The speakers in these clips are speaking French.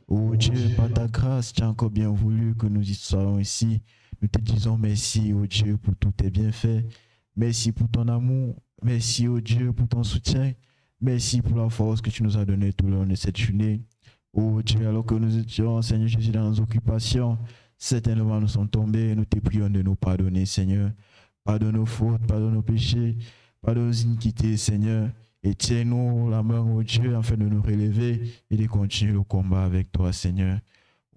Oh Dieu, par ta grâce, tu as encore bien voulu que nous y soyons ici. Nous te disons merci, oh Dieu, pour tous tes bienfaits. Merci pour ton amour. Merci, oh Dieu, pour ton soutien. Merci pour la force que tu nous as donnée tout le long de cette journée. Oh Dieu, alors que nous étions, Seigneur Jésus, dans nos occupations, certainement nous sommes tombés. Nous te prions de nous pardonner, Seigneur. Pardonne nos fautes, pardonne nos péchés, pardonne nos iniquités, Seigneur. Et tiens-nous la main, oh Dieu, afin de nous relever et de continuer le combat avec toi, Seigneur.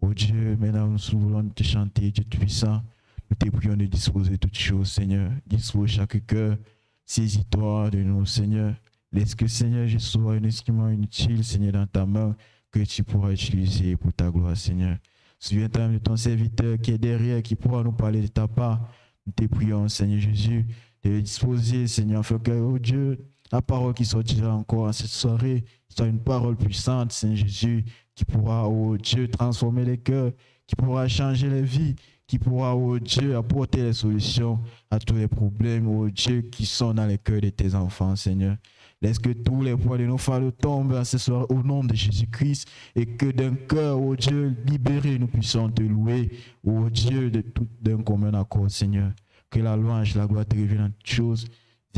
Oh Dieu, maintenant nous voulons te chanter, Dieu puissant. Nous te prions de disposer toutes choses, Seigneur. Dispose chaque cœur. Saisis-toi de nous, Seigneur. Laisse que, Seigneur, je sois un instrument inutile, Seigneur, dans ta main, que tu pourras utiliser pour ta gloire, Seigneur. Souviens-toi de ton serviteur qui est derrière, qui pourra nous parler de ta part. Nous te prions, Seigneur Jésus, de le disposer, Seigneur, afin que, oh Dieu, la parole qui sortira encore en cette soirée soit une parole puissante, Seigneur Jésus, qui pourra, oh Dieu, transformer les cœurs, qui pourra changer les vies, qui pourra, oh Dieu, apporter les solutions à tous les problèmes, oh Dieu, qui sont dans les cœurs de tes enfants, Seigneur. Laisse que tous les poids de nos fardeaux tombent ce soir au nom de Jésus-Christ et que d'un cœur, oh Dieu, libéré, nous puissions te louer, oh Dieu, de tout d'un commun accord, Seigneur. Que la louange, la gloire te reviennent en toutes choses.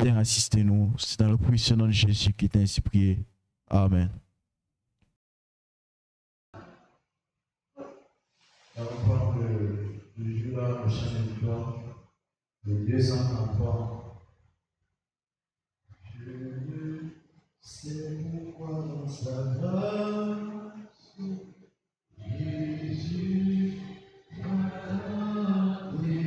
Viens assister nous. C'est dans le puissant nom de Jésus qui t'a ainsi prié. Amen. On va prendre le jour là, le chant de victoire, le 233. C'est pourquoi dans sa grâce, Jésus m'a donné.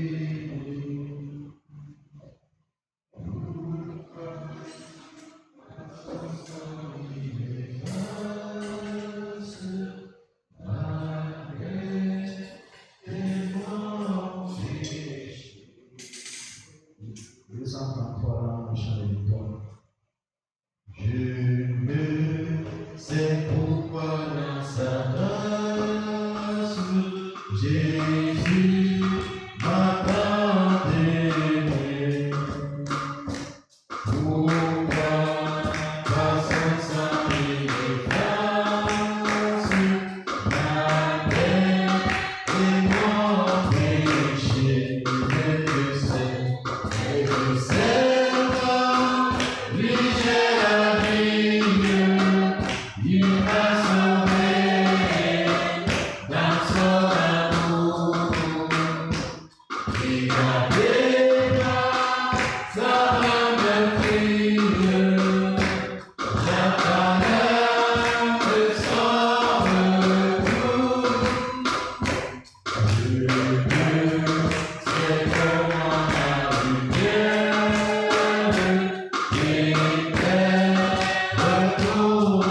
C'est pourquoi dans sa grâce, Jésus m'a pardonné. Pourquoi par son sang il efface ma peine et mon péché. Et je sais pas, lui j'ai la vie. Il m'a sauvé dans son amour. Il m'a délivré, ça me prie. J'attendais de son retour. Je sais comment la lumière était retour.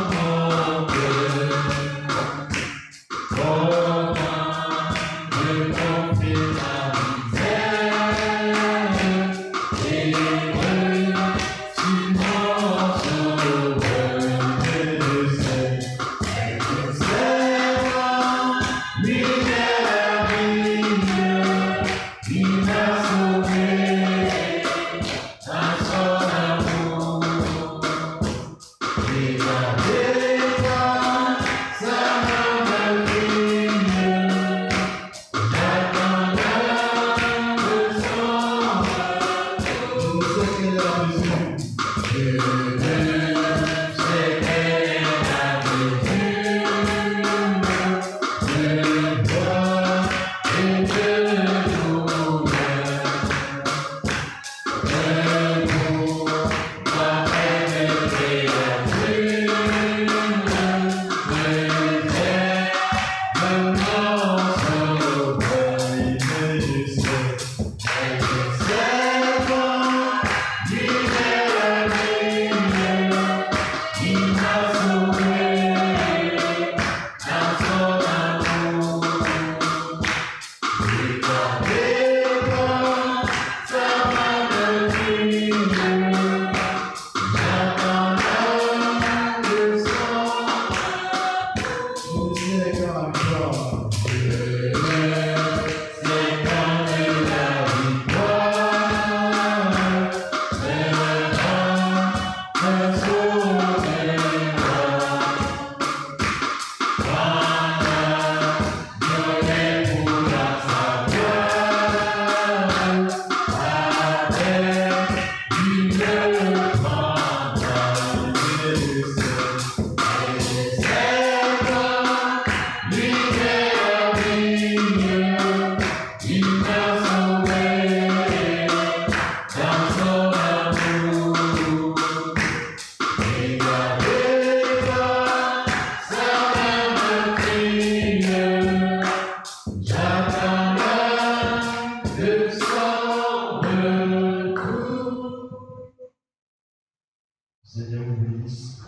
Seigneur vous bénisse.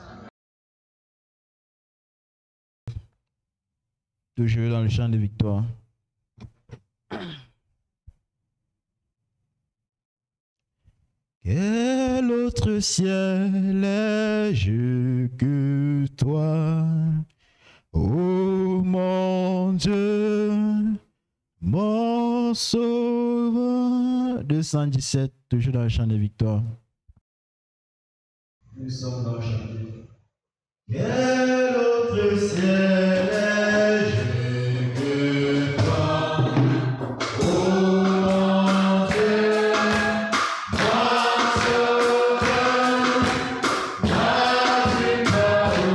Toujours dans le chant de victoire. Quel autre ciel ai-je que toi, ô mon Dieu, mon sauveur. 217, toujours dans le chant de victoire. Nous sommes dans le chapitre. Quel autre ciel ai-je que toi, ô mon Dieu, mon sauveur, n'as-tu pas ouvert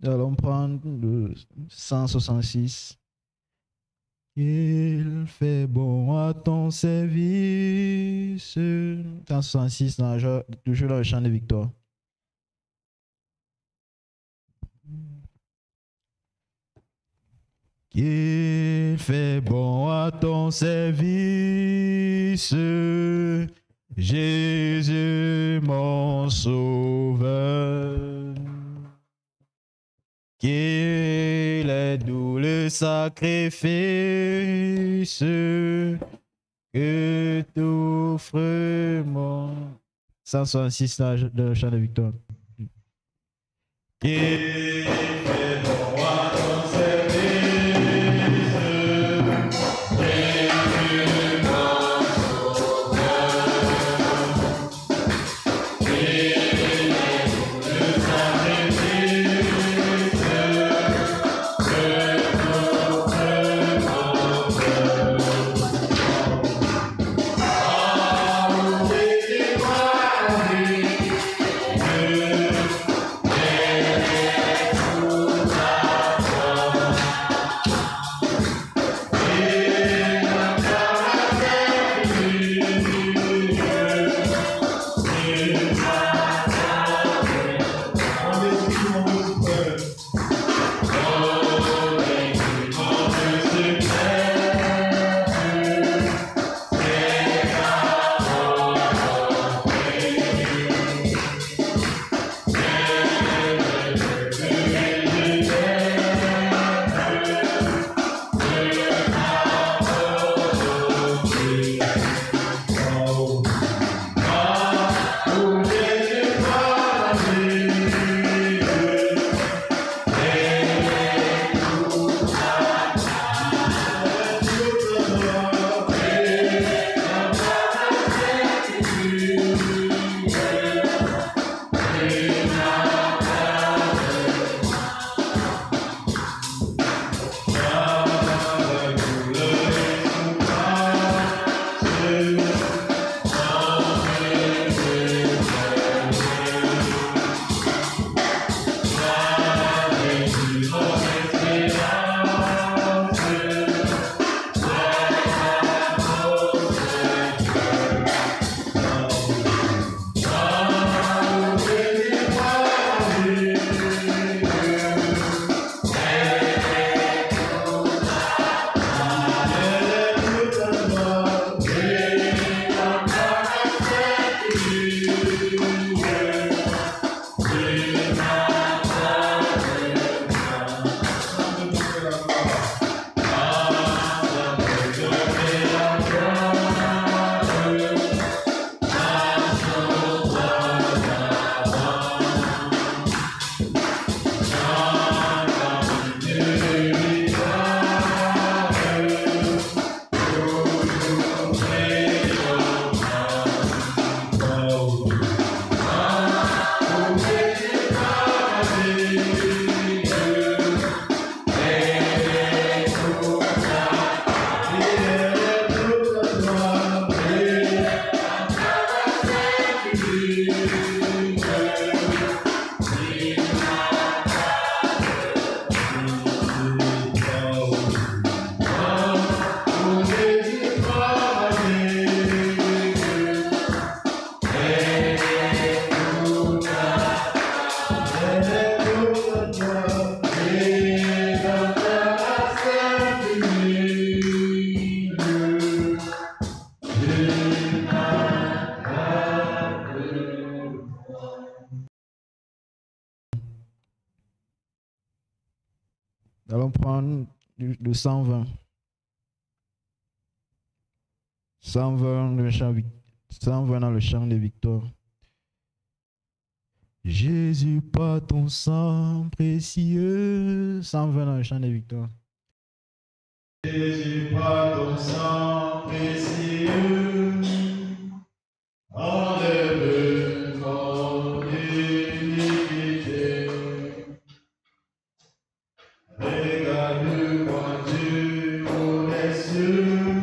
Nous allons prendre le 166. Il fait bon à ton service. 166, toujours dans le chant de victoire. Qu'il fait bon à ton service, Jésus mon sauveur. Qu'il est doux le sacrifice que t'offre mon... 166 dans le chant de victoire. Qu'il fait bon à ton service. Jésus mon sauveur. allons prendre le 120. 120 dans le chant de victoire. Jésus, par ton sang précieux. 120 dans le chant de victoire. Jésus, par ton sang précieux, enlève mon iniquité. Regarde-moi, Dieu, pour les cieux,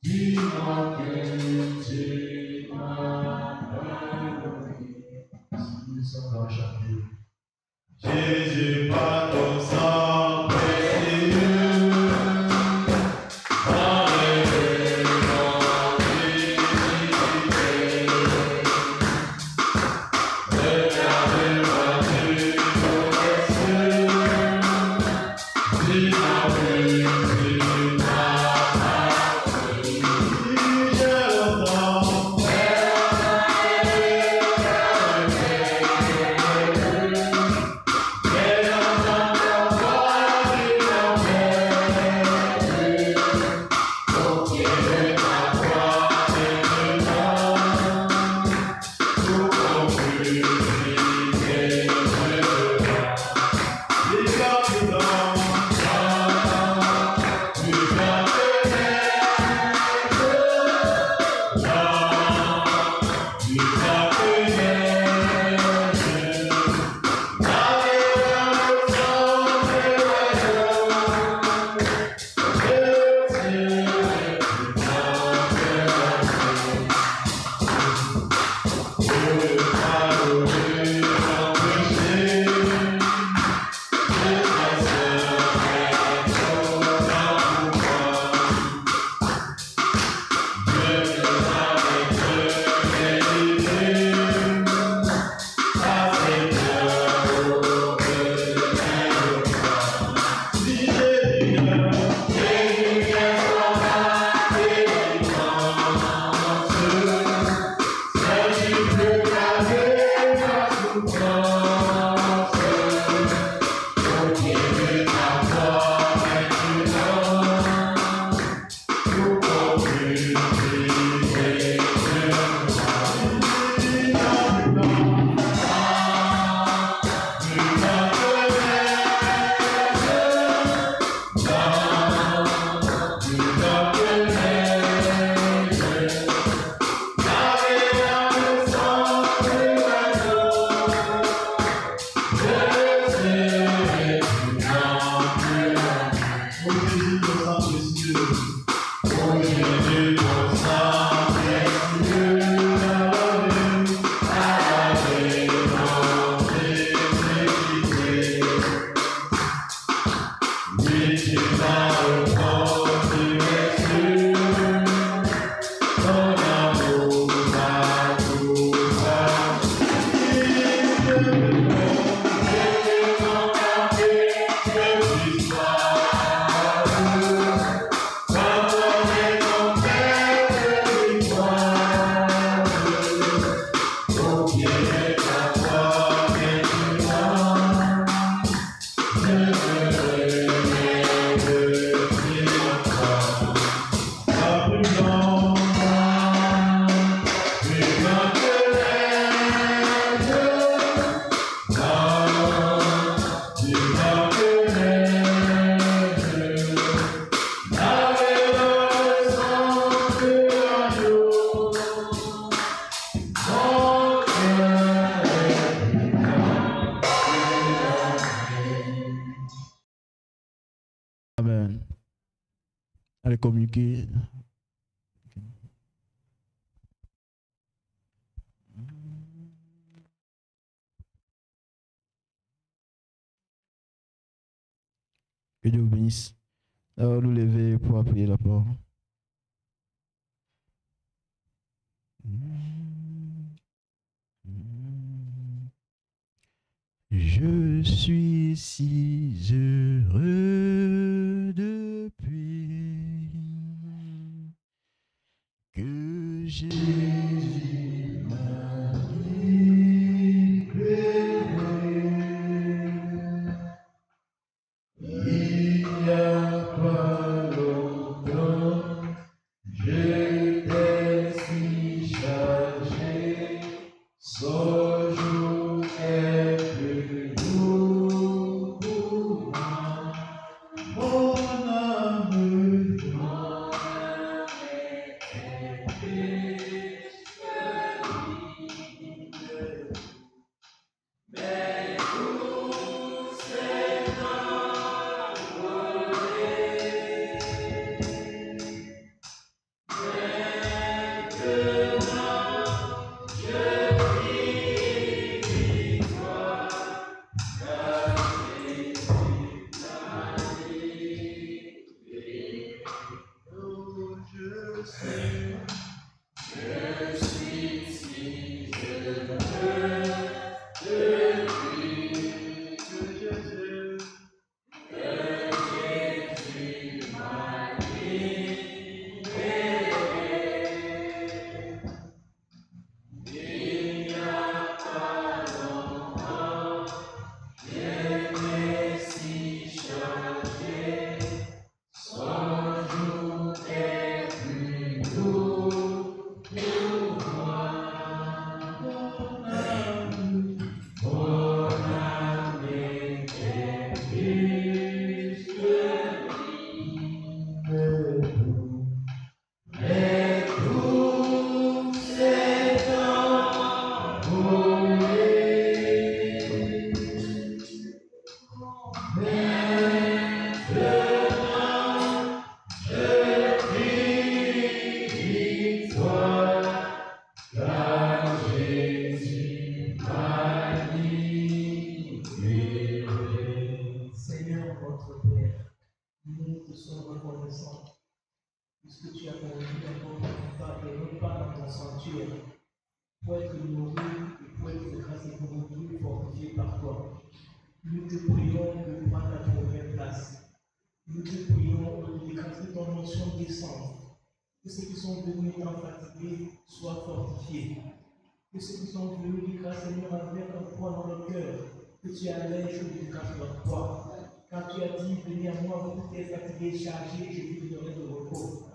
dis-moi que tu m'as pardonné. Nous sommes dans chaque jour. Jésus, par ton sang précieux, enlève mon iniquité. Regarde-moi, Dieu, pour les cieux, dis-moi que tu m'as pardonné. Si je l'entends, Amen. Allez communiquer. Que Dieu vous bénisse. Alors, nous lever pour appuyer la parole. Je suis si heureux depuis que Jésus m'a libéré. sont reconnaissants, puisque tu as conduit nos pas dans ton sanctuaire, pour être nourris et pour être de grâce et pour nous fortifiés par toi. Nous te prions de prendre la première place. Nous te prions de grâce que ton notion descende. Que ceux qui sont venus étant fatigués soient fortifiés. Que ceux qui sont venus de grâce, Seigneur, avec un poids dans le cœur, que tu allèges de grâce leur poids. Car tu as dit, venez à moi, vous qui êtes fatigués, chargés, je vous donnerai de repos.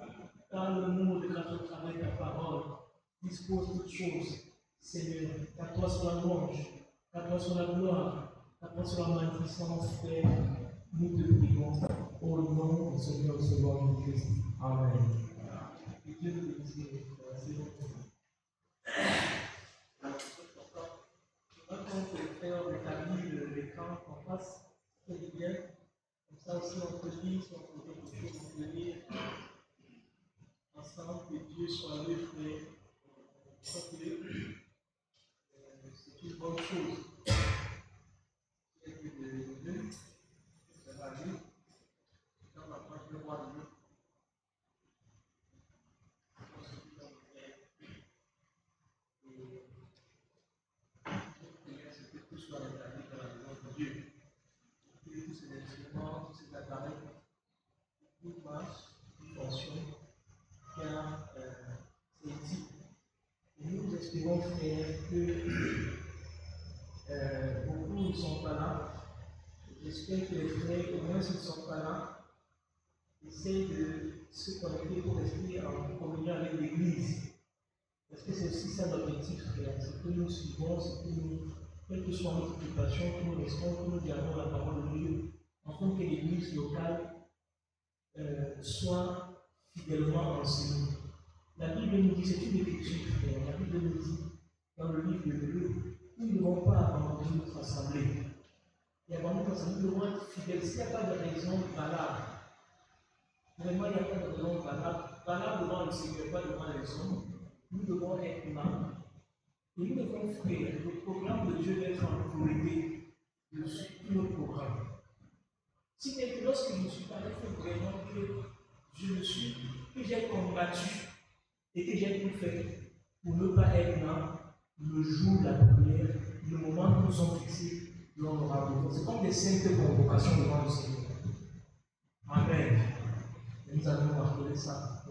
Car le monde, grâce au travail de ta parole, dispose toutes choses. Seigneur, qu'à toi soit la louange, qu'à toi soit la gloire, qu'à toi soit la magnificence, Père. Nous te prions au nom du Seigneur Jésus-Christ. Amen. Que Dieu nous bénisse. Quand le frère rétablit l'écran en face, c'est bien. Comme ça aussi, on peut lire, si on peut quelque chose, on peut lire ensemble, que Dieu soit le frère. Je crois que c'est une bonne chose. Il y a que de Dieu, ça va aller. Dans la page de roi de Dieu. C'est que tout soit rétabli dans la maison de Dieu. Que tous ces instruments, tous ces appareils, tout marche, tout fonctionne, car c'est utile. Et nous espérons, frère, que beaucoup ne sont pas là. J'espère que les frères, au moins s'ils ne sont pas là, essayent de se connecter pour rester en communion avec l'Église. Parce que c'est aussi ça l'objectif, frère. C'est que nous suivons, c'est que nous, quelle que soit notre occupation, que nous restons, que nous gardons la parole de Dieu, afin que l'Église locale soit fidèlement enseignée. La Bible nous dit, c'est une écriture, frère. La Bible nous dit, dans le livre de Dieu, nous ne devons pas abandonner notre assemblée. Et abandonner notre assemblée, nous devons être fidèles. S'il n'y a pas de raison valable, vraiment, il n'y a pas de raison valable devant le Seigneur, pas devant les hommes, nous devons être là. Et nous devons faire le programme de Dieu d'être en priorité dessus tout le programme. Si lorsque je ne suis pas là, il faut vraiment que je me suis, que j'ai combattu et que j'ai tout fait pour ne pas être là le jour de la prière, le moment où nous sommes fixés, où on aura besoin. C'est comme des saintes convocations devant le Seigneur. Amen. Et nous allons marquer ça.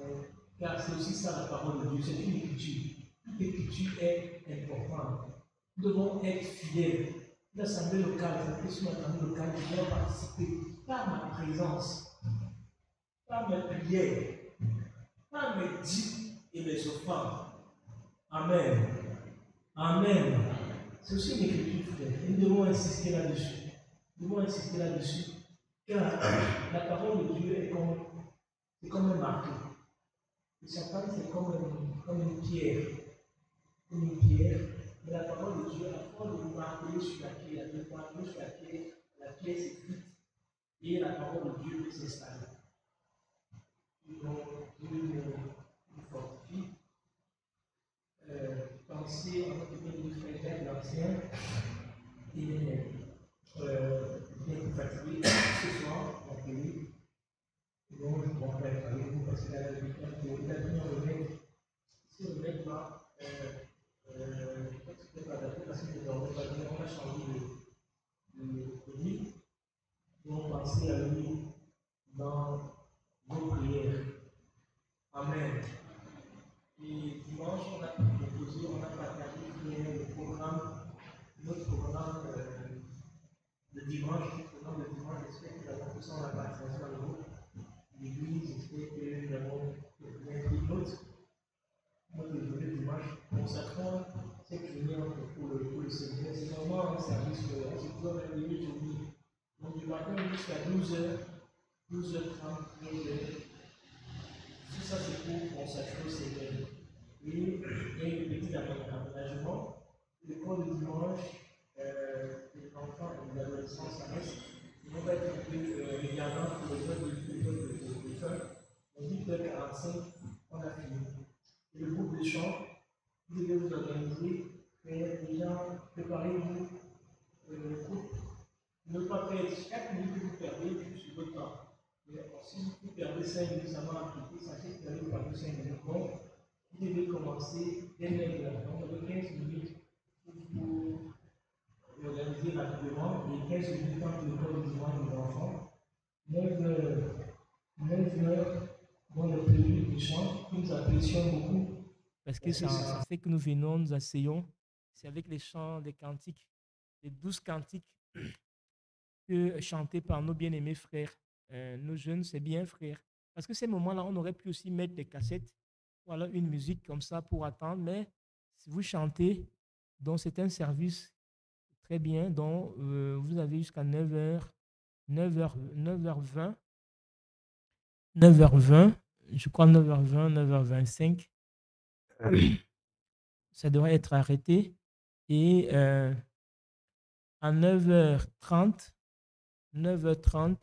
Car c'est aussi ça la parole de Dieu, c'est une écriture. Toute écriture est importante. Nous devons être fidèles. L'assemblée locale, cette question d'assemblée locale, je dois participer par ma présence, par mes prières, par mes dits et mes offrandes. Amen. Amen. C'est aussi une écriture, frère. Et nous devons insister là-dessus. Nous devons insister là-dessus. Car la parole de Dieu est comme un marteau. Le Satan, c'est comme une pierre. Comme une pierre. Mais la parole de Dieu, à force de nous marteler sur la pierre, de marteler sur la pierre s'effrite. Et la parole de Dieu peut s'installer. Donc, Dieu nous fortifie. Pensez en notre bien de frère l'Ancien. Il est bien fatigué ce soir, donc lui. Donc, je ne pourrais pas être avec vous parce qu'il a pris un remède. Ce remède-là, je crois que c'était pas adapté parce qu'il ne dormait pas bien. On a changé de lit. Donc, pensez à lui dans vos prières. Amen. Et dimanche, on a proposé, on a partagé le programme, notre programme de dimanche, j'espère que nous avons tous en la participation à l'autre. L'église, j'espère que nous avons bien pris note. Notre journée dimanche, consacrons cette journée pour le Seigneur. C'est vraiment un service, c'est toujours un demi-journée. Donc du matin jusqu'à 12h, 12h30, 13h. Tout ça, c'est pour consacrer au Seigneur. Et il y a une petite aménagement. Le cours de dimanche, les enfants et les adolescents, ça reste. On va être un peu regardant pour les heures de fin. À 8h45, on a fini. Et le groupe de chant, vous devez vous organiser, faire déjà, préparez-vous le groupe. Ne pas perdre chaque minute que vous perdez sur votre temps. Si vous perdez 5 minutes avant d'appliquer, sachez que vous allez perdre 5 minutes. Donc, vous devez commencer dès 9 heures. Donc, vous avez 15 minutes pour organiser rapidement et 15 minutes quand l'école du dimanche des enfants. 9 heures, 9 heures dans le période de chant qui nous impressionne beaucoup. Parce que ça fait que nous venons, nous asseyons. C'est avec les chants des cantiques, les 12 cantiques chantés par nos bien-aimés frères. Nos jeunes, c'est bien, frères. Parce que ces moments-là, on aurait pu aussi mettre des cassettes ou alors une musique comme ça pour attendre. Mais si vous chantez, donc c'est un service très bien. Donc, vous avez jusqu'à 9h, 9h, 9h20, 9h20, je crois 9h20, 9h25. Ça devrait être arrêté. Et à 9h30, 9h30,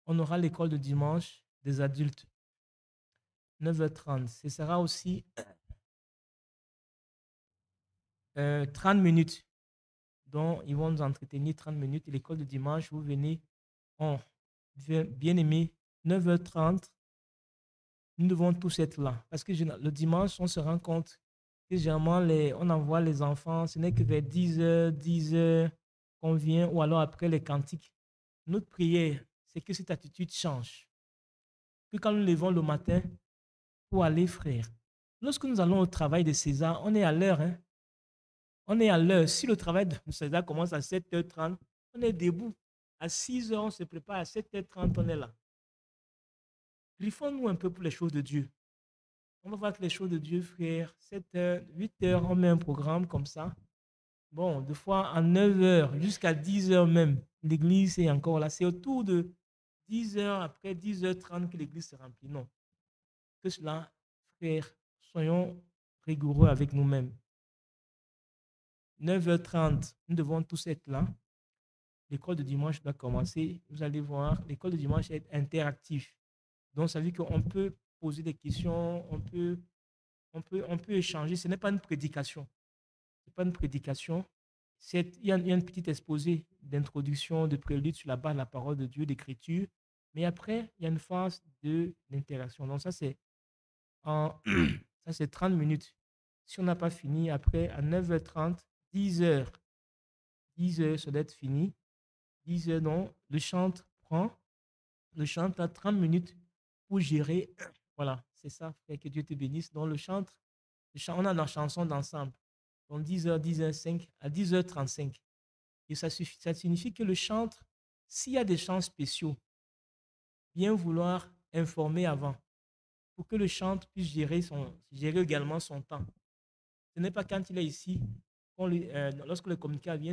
on aura l'école de dimanche des adultes. 9h30. Ce sera aussi 30 minutes. Donc, ils vont nous entretenir 30 minutes. Et l'école de dimanche, vous venez, bien aimé, 9h30. Nous devons tous être là. Parce que le dimanche, on se rend compte que généralement, on envoie les enfants. Ce n'est que vers 10h qu'on vient, ou alors après les cantiques. Notre prière, c'est que cette attitude change. Que quand nous levons le matin pour aller, frère, lorsque nous allons au travail de César, on est à l'heure. Hein? On est à l'heure. Si le travail de César commence à 7h30, on est debout. À 6h, on se prépare. À 7h30, on est là. Griffons-nous un peu pour les choses de Dieu. On va voir que les choses de Dieu, frère, 7h, 8h, on met un programme comme ça. Bon, des fois, à 9h jusqu'à 10h même, l'église est encore là. C'est autour de 10h, après 10h30 que l'église se remplit. Non. Que cela, frère, soyons rigoureux avec nous-mêmes. 9h30, nous devons tous être là. L'école de dimanche doit commencer. Vous allez voir, l'école de dimanche est interactive. Donc, ça veut dire qu'on peut poser des questions, on peut échanger. Ce n'est pas une prédication. Ce n'est pas une prédication. Il y a une petite exposé d'introduction, de prélude sur la base de la parole de Dieu, d'écriture. Mais après, il y a une phase d'interaction. Donc, ça, c'est 30 minutes. Si on n'a pas fini, après, à 9h30, 10h, ça doit être fini. 10h, donc, le chantre a 30 minutes pour gérer. Voilà, c'est ça, frère, que Dieu te bénisse. Donc, on a la chanson d'ensemble. Donc, 10h, 10h05 à 10h35. Et ça signifie que le chantre, s'il y a des chants spéciaux, bien vouloir informer avant pour que le chantre puisse gérer également son temps. Ce n'est pas quand il est ici, lorsque le communiqué vient,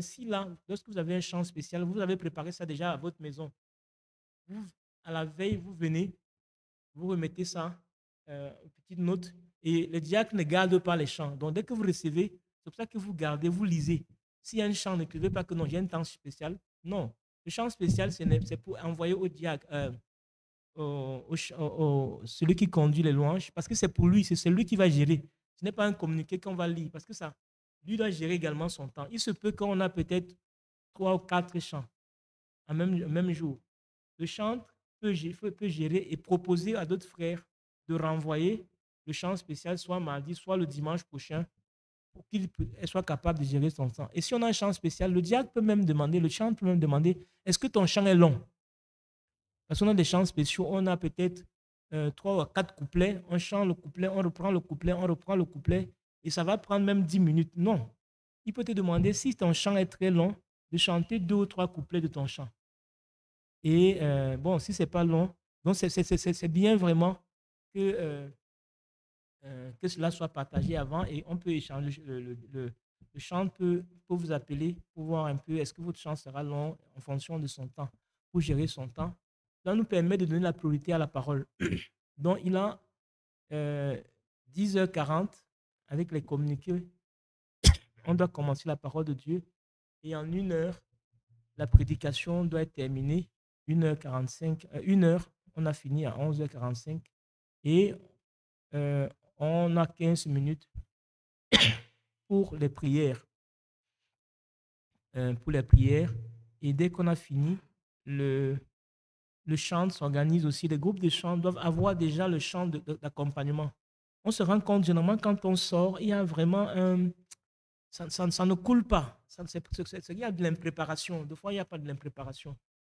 lorsque vous avez un chant spécial, vous avez préparé ça déjà à votre maison. À la veille, vous venez, vous remettez ça, une petite note, et le diacre ne garde pas les chants. Donc, dès que vous recevez, c'est pour ça que vous gardez, vous lisez. S'il y a un chant, n'écrivez pas que non, j'ai un temps spécial. Non. Le chant spécial, c'est pour envoyer au diacre, celui qui conduit les louanges, parce que c'est pour lui, c'est celui qui va gérer. Ce n'est pas un communiqué qu'on va lire, parce que ça, lui doit gérer également son temps. Il se peut qu'on a peut-être 3 ou 4 chants au même jour. Le chantre peut gérer et proposer à d'autres frères de renvoyer le chant spécial soit mardi, soit le dimanche prochain, pour qu'il soit capable de gérer son temps. Et si on a un chant spécial, le diacre peut même demander, le chantre peut même demander, est-ce que ton chant est long? Parce qu'on a des chants spéciaux, on a peut-être 3 ou 4 couplets, on chante le couplet, on reprend le couplet, on reprend le couplet, et ça va prendre même 10 minutes. Non. Il peut te demander, si ton chant est très long, de chanter 2 ou 3 couplets de ton chant. Et bon, si ce n'est pas long, donc c'est bien vraiment que cela soit partagé avant et on peut échanger. Le chant peut vous appeler pour voir un peu est-ce que votre chant sera long en fonction de son temps, pour gérer son temps. Cela nous permet de donner la priorité à la parole. Donc, il a 10h40 avec les communiqués. On doit commencer la parole de Dieu et en 1 heure, la prédication doit être terminée. 1h45, 1 heure, on a fini à 11h45 et on a 15 minutes pour les prières. Et dès qu'on a fini, le chant s'organise aussi. Les groupes de chant doivent avoir déjà le chant d'accompagnement. On se rend compte généralement quand on sort, il y a vraiment un... Ça ne coule pas. Il y a de l'impréparation. Des fois, il n'y a pas de l'impréparation.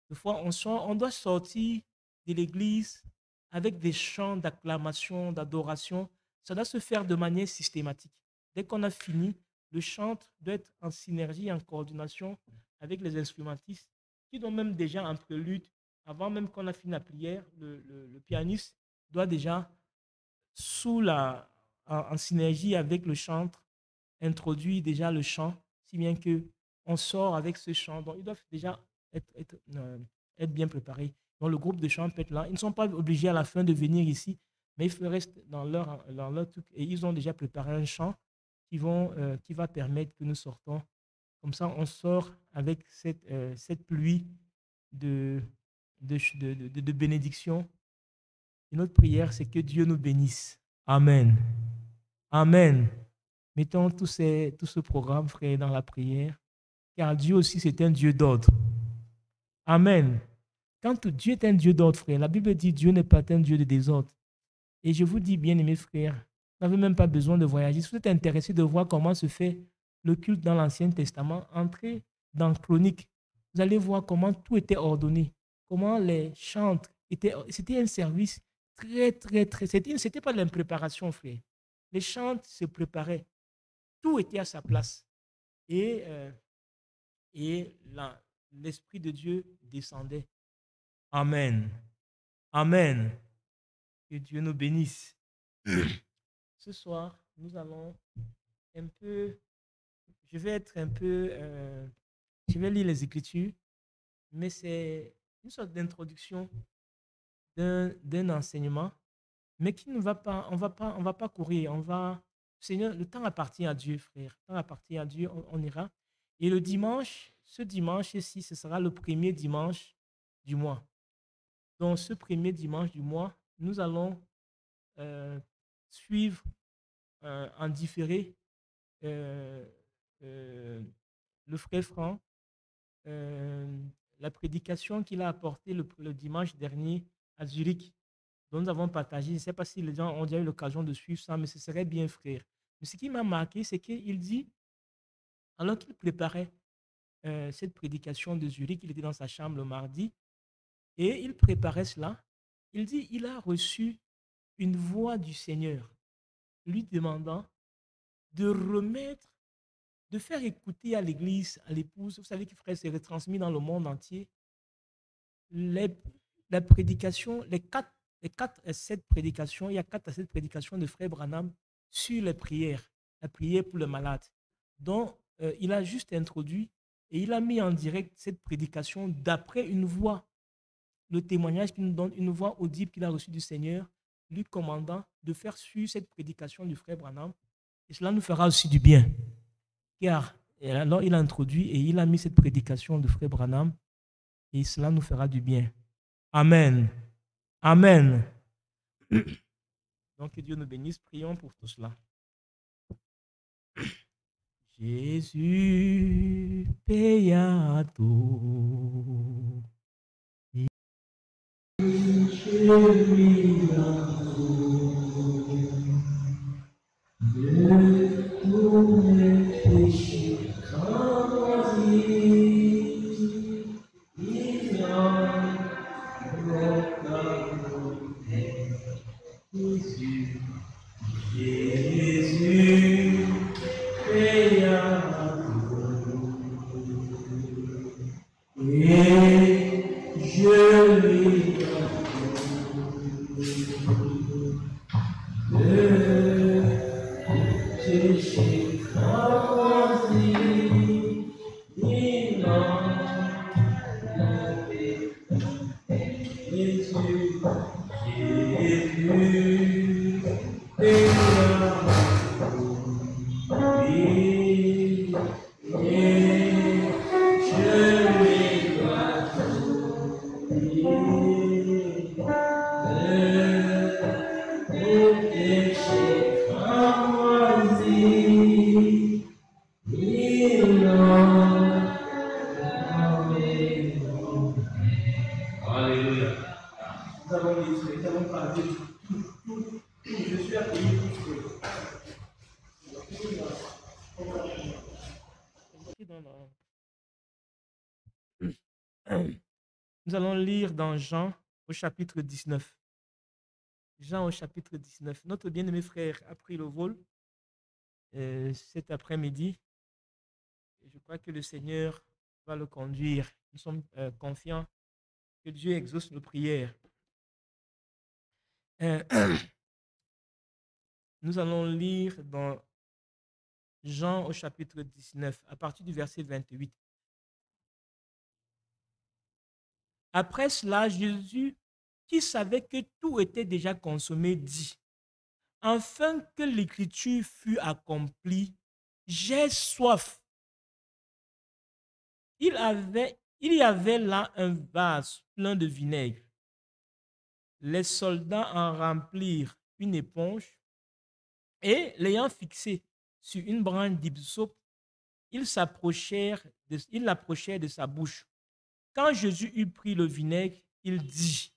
Des fois, on doit sortir de l'église avec des chants d'acclamation, d'adoration. Ça doit se faire de manière systématique. Dès qu'on a fini, le chant doit être en synergie, en coordination avec les instrumentistes qui doivent même déjà en prélude, avant même qu'on a fini la prière, le pianiste doit déjà, en synergie avec le chantre, introduire déjà le chant, si bien qu'on sort avec ce chant. Donc, ils doivent déjà être bien préparés. Donc, le groupe de chant peut être là. Ils ne sont pas obligés à la fin de venir ici, mais ils restent dans leur truc et ils ont déjà préparé un chant qui va permettre que nous sortons. Comme ça, on sort avec cette pluie de bénédiction. Et notre prière, c'est que Dieu nous bénisse. Amen. Amen. Mettons tout ce programme, frère, dans la prière, car Dieu aussi, c'est un Dieu d'ordre. Amen. Quand Dieu est un Dieu d'ordre, frère, la Bible dit Dieu n'est pas un Dieu de désordre. Et je vous dis, bien-aimés frères, vous n'avez même pas besoin de voyager. Si vous êtes intéressé de voir comment se fait le culte dans l'Ancien Testament, entrez dans Chronique. Vous allez voir comment tout était ordonné, comment les chantres étaient. C'était un service très. C'était pas de l'impréparation, frère. Les chantres se préparaient. Tout était à sa place. Et l'Esprit de Dieu descendait. Amen. Amen. Que Dieu nous bénisse. Ce soir, nous allons un peu... Je vais lire les Écritures, mais c'est une sorte d'introduction d'un enseignement, mais qui ne va pas... On va pas courir. Seigneur, le temps appartient à Dieu, frère. Le temps appartient à Dieu, on ira. Et le dimanche, ce dimanche-ci, ce sera le premier dimanche du mois. Donc, ce premier dimanche du mois, nous allons suivre en différé le frère Franck, la prédication qu'il a apportée le dimanche dernier à Zurich, dont nous avons partagé. Je ne sais pas si les gens ont déjà eu l'occasion de suivre ça, mais ce serait bien, frère. Mais ce qui m'a marqué, c'est qu'il dit, alors qu'il préparait cette prédication de Zurich, il était dans sa chambre le mardi, et il préparait cela. Il dit, il a reçu une voix du Seigneur lui demandant de faire écouter à l'église, à l'épouse, vous savez que frère, c'est retransmis dans le monde entier, la prédication, les 4 à 7 prédications, il y a 4 à 7 prédications de frère Branham sur les prières, la prière pour le malade. Donc, il a juste introduit et il a mis en direct cette prédication d'après une voix, le témoignage qu'il nous donne, une voix audible qu'il a reçue du Seigneur, lui commandant de faire suivre cette prédication du frère Branham. Et cela nous fera aussi du bien. Car alors il a introduit et il a mis cette prédication du frère Branham et cela nous fera du bien. Amen. Amen. Donc que Dieu nous bénisse. Prions pour tout cela. Jésus paya tout. Alléluia. avons détruit, nous avons parlé de tout. Je suis appelé Nous allons lire dans Jean au chapitre 19. Jean au chapitre 19. Notre bien-aimé frère a pris le vol cet après-midi. Je crois que le Seigneur va le conduire. Nous sommes confiants que Dieu exauce nos prières. Nous allons lire dans Jean au chapitre 19, à partir du verset 28. Après cela, Jésus, qui savait que tout était déjà consommé, dit, afin que l'écriture fût accomplie, j'ai soif. Il y avait là un vase plein de vinaigre. Les soldats en remplirent une éponge et, l'ayant fixé sur une branche d'hysope, ils l'approchèrent de sa bouche. Quand Jésus eut pris le vinaigre, il dit,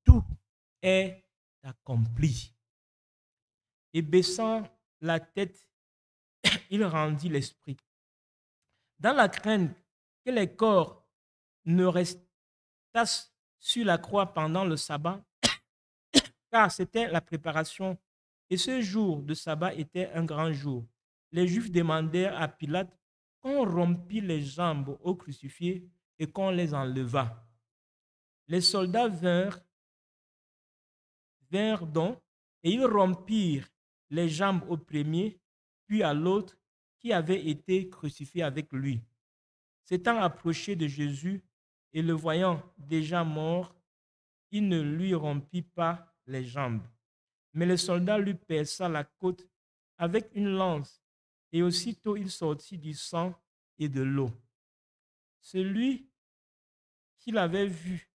tout est accompli. Et baissant la tête, il rendit l'esprit. Dans la crainte que les corps ne restassent sur la croix pendant le sabbat, car c'était la préparation, et ce jour de sabbat était un grand jour. Les Juifs demandèrent à Pilate qu'on rompît les jambes aux crucifiés et qu'on les enlevât. Les soldats vinrent donc, et ils rompirent les jambes au premier, puis à l'autre qui avait été crucifié avec lui. S'étant approché de Jésus et le voyant déjà mort, il ne lui rompit pas les jambes. Mais le soldat lui perça la côte avec une lance, et aussitôt il sortit du sang et de l'eau. Celui qui l'avait vu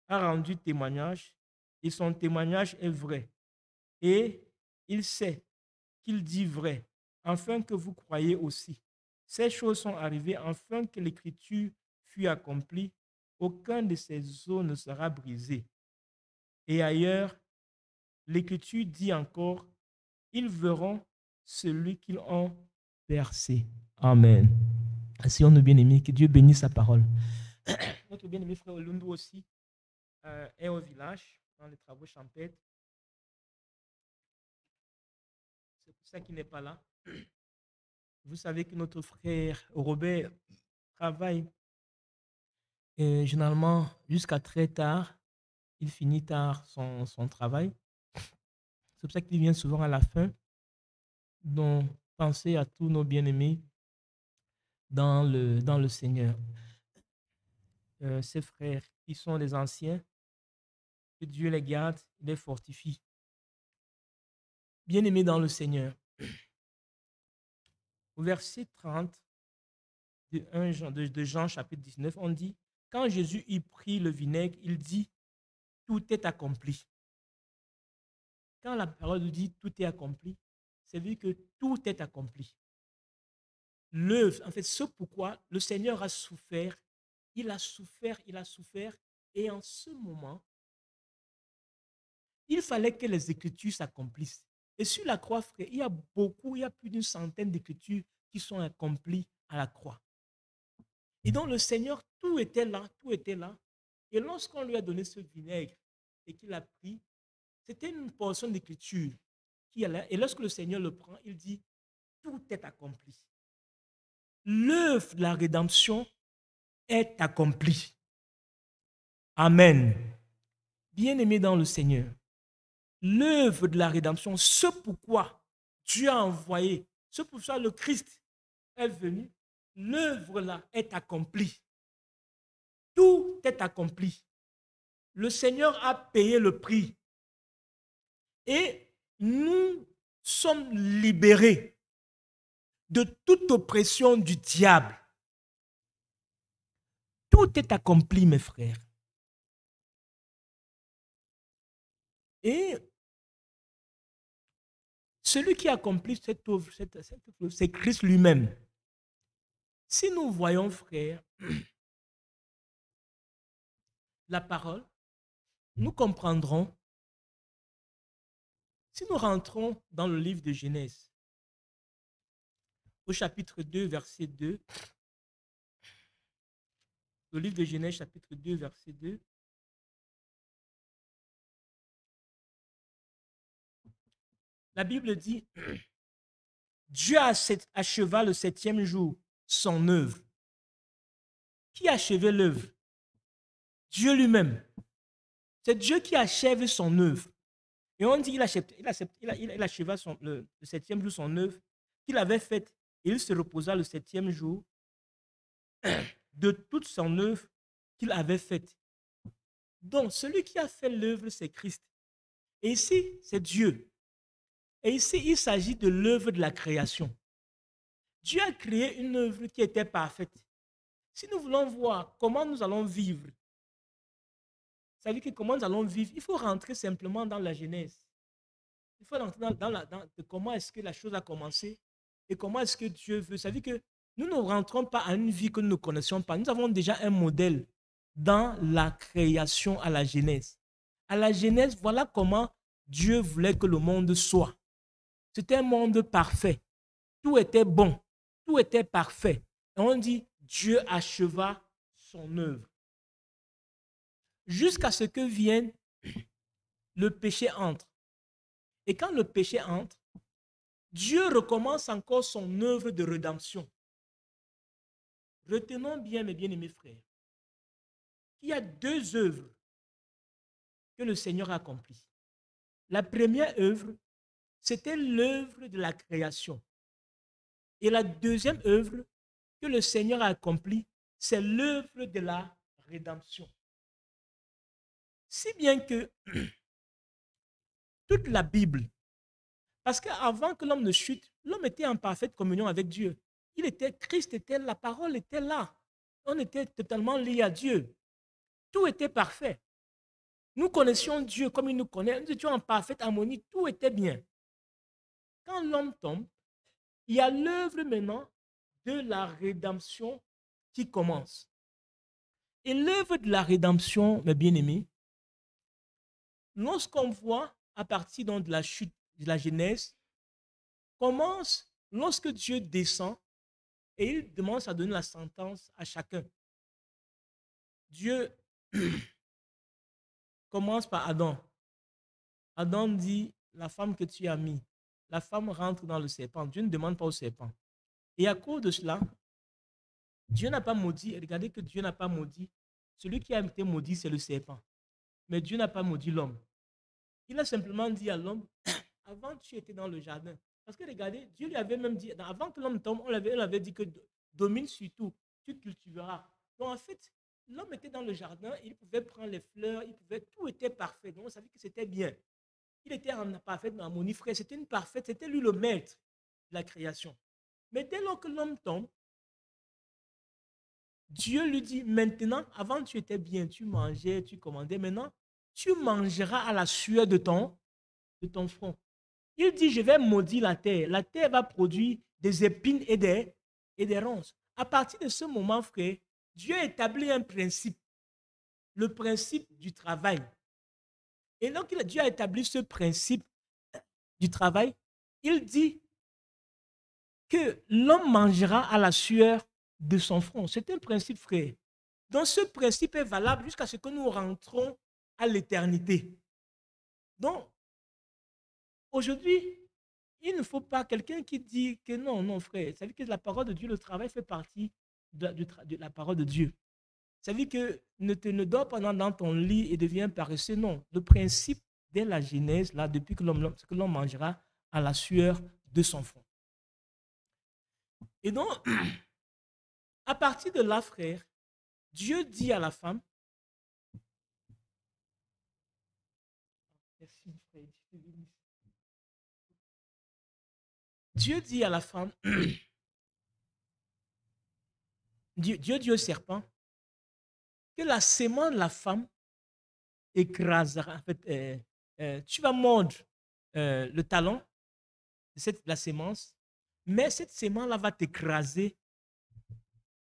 a rendu témoignage, et son témoignage est vrai. Et il sait qu'il dit vrai, afin que vous croyiez aussi. Ces choses sont arrivées afin que l'écriture fût accomplie. Aucun de ces os ne sera brisé. Et ailleurs, l'écriture dit encore, ils verront celui qu'ils ont percé. Amen. Ainsi, on nous bien-aimé, que Dieu bénisse sa parole. Notre bien-aimé frère Olundu aussi est au village, dans les travaux champêtres. C'est pour ça qu'il n'est pas là. Vous savez que notre frère Robert travaille généralement jusqu'à très tard. Il finit tard son travail. C'est pour ça qu'il vient souvent à la fin. Donc, pensez à tous nos bien-aimés dans le Seigneur. Ces frères qui sont les anciens, que Dieu les garde, les fortifie. Bien-aimés dans le Seigneur. Au verset 30 de Jean chapitre 19, on dit, quand Jésus y prit le vinaigre, il dit, tout est accompli. Quand la parole dit tout est accompli, c'est vu que tout est accompli. L'œuvre, en fait, ce pourquoi le Seigneur a souffert, il a souffert, et en ce moment, il fallait que les Écritures s'accomplissent. Et sur la croix, frère, il y a plus d'une centaine d'Écritures qui sont accomplies à la croix. Et donc le Seigneur, tout était là. Et lorsqu'on lui a donné ce vinaigre et qu'il a pris, c'était une portion d'écriture qui allait. Et lorsque le Seigneur le prend, il dit, tout est accompli. L'œuvre de la rédemption est accomplie. Amen. Bien-aimé dans le Seigneur, l'œuvre de la rédemption, ce pourquoi Dieu a envoyé, ce pourquoi le Christ est venu, l'œuvre là est accomplie. Tout est accompli. Le Seigneur a payé le prix. Et nous sommes libérés de toute oppression du diable. Tout est accompli, mes frères. Et celui qui accomplit cette œuvre, c'est Christ lui-même. Si nous voyons, frères, la parole, nous comprendrons si nous rentrons dans le livre de Genèse, au chapitre 2, verset 2. Le livre de Genèse, chapitre 2, verset 2. La Bible dit, Dieu acheva le 7e jour son œuvre. Qui achevait l'œuvre? Dieu lui-même. C'est Dieu qui achève son œuvre. Et on dit qu'il acheva le 7e jour son œuvre qu'il avait faite. Et il se reposa le 7e jour de toute son œuvre qu'il avait faite. Donc, celui qui a fait l'œuvre, c'est Christ. Et ici, c'est Dieu. Et ici, il s'agit de l'œuvre de la création. Dieu a créé une œuvre qui était parfaite. Si nous voulons voir comment nous allons vivre, ça veut dire que comment nous allons vivre, il faut rentrer simplement dans la Genèse. Il faut rentrer dans comment est-ce que la chose a commencé et comment est-ce que Dieu veut. Ça veut dire que nous ne rentrons pas à une vie que nous ne connaissions pas. Nous avons déjà un modèle dans la création à la Genèse. À la Genèse, voilà comment Dieu voulait que le monde soit. C'était un monde parfait. Tout était bon. Tout était parfait. Et on dit, Dieu acheva son œuvre. Jusqu'à ce que vienne le péché entre. Et quand le péché entre, Dieu recommence encore son œuvre de rédemption. Retenons bien, mes bien-aimés frères, qu'il y a deux œuvres que le Seigneur a accomplies. La première œuvre, c'était l'œuvre de la création. Et la deuxième œuvre que le Seigneur a accomplie, c'est l'œuvre de la rédemption. Si bien que toute la Bible, parce qu'avant que l'homme ne chute, l'homme était en parfaite communion avec Dieu. Christ était, la parole était là. On était totalement liés à Dieu. Tout était parfait. Nous connaissions Dieu comme il nous connaît. Nous étions en parfaite harmonie. Tout était bien. Quand l'homme tombe, il y a l'œuvre maintenant de la rédemption qui commence. Et l'œuvre de la rédemption, mes bien-aimés, lorsqu'on voit à partir donc de la chute de la Genèse, commence lorsque Dieu descend et il demande à donner la sentence à chacun. Dieu commence par Adam. Adam dit, la femme que tu as mise, la femme rentre dans le serpent. Dieu ne demande pas au serpent. Et à cause de cela, Dieu n'a pas maudit. Regardez que Dieu n'a pas maudit. Celui qui a été maudit, c'est le serpent. Mais Dieu n'a pas maudit l'homme. Il a simplement dit à l'homme, avant tu étais dans le jardin. Parce que regardez, Dieu lui avait même dit, avant que l'homme tombe, on avait dit que domine sur tout, tu cultiveras. Donc en fait, l'homme était dans le jardin, il pouvait prendre les fleurs, tout était parfait. Donc on savait que c'était bien. Il était en parfaite harmonie, frère. C'était une parfaite, c'était lui le maître de la création. Mais dès lors que l'homme tombe, Dieu lui dit, maintenant, avant tu étais bien, tu mangeais, tu commandais, maintenant, tu mangeras à la sueur de ton front. Il dit, je vais maudire la terre. La terre va produire des épines et des ronces. À partir de ce moment, frère, Dieu a établi un principe, le principe du travail. Et donc, Dieu a établi ce principe du travail. Il dit que l'homme mangera à la sueur de son front. C'est un principe, frère. Donc, ce principe est valable jusqu'à ce que nous rentrons à l'éternité. Donc, aujourd'hui, il ne faut pas quelqu'un qui dit que non, frère. Ça veut dire que la parole de Dieu, le travail fait partie de la parole de Dieu. Ça veut dire que ne dors pas dans ton lit et deviens paresseux. Non, le principe dès la Genèse, là, depuis que l'homme mangera à la sueur de son front. Et donc, à partir de là, frère, Dieu dit à la femme, merci, frère, Dieu dit à la femme, Dieu dit au serpent, que la sémence de la femme écrasera, en fait, tu vas mordre le talon de la sémence, mais cette sémence-là va t'écraser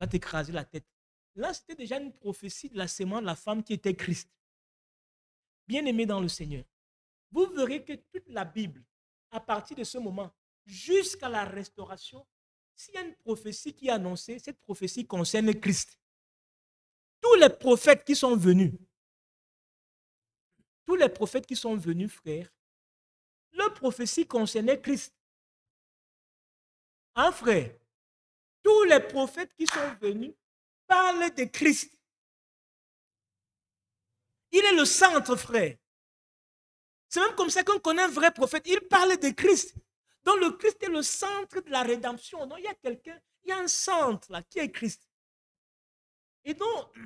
la tête. Là, c'était déjà une prophétie de la sémence de la femme qui était Christ. bien-aimés dans le Seigneur, vous verrez que toute la Bible, à partir de ce moment, jusqu'à la restauration, s'il y a une prophétie qui est annoncée, cette prophétie concerne Christ. Tous les prophètes qui sont venus, frères, leur prophétie concernait Christ. Hein, frère? Tous les prophètes qui sont venus parlent de Christ. Il est le centre, frère. C'est même comme ça qu'on connaît un vrai prophète. Il parle de Christ. Donc le Christ est le centre de la rédemption. Donc il y a quelqu'un, il y a un centre là qui est Christ. Et donc,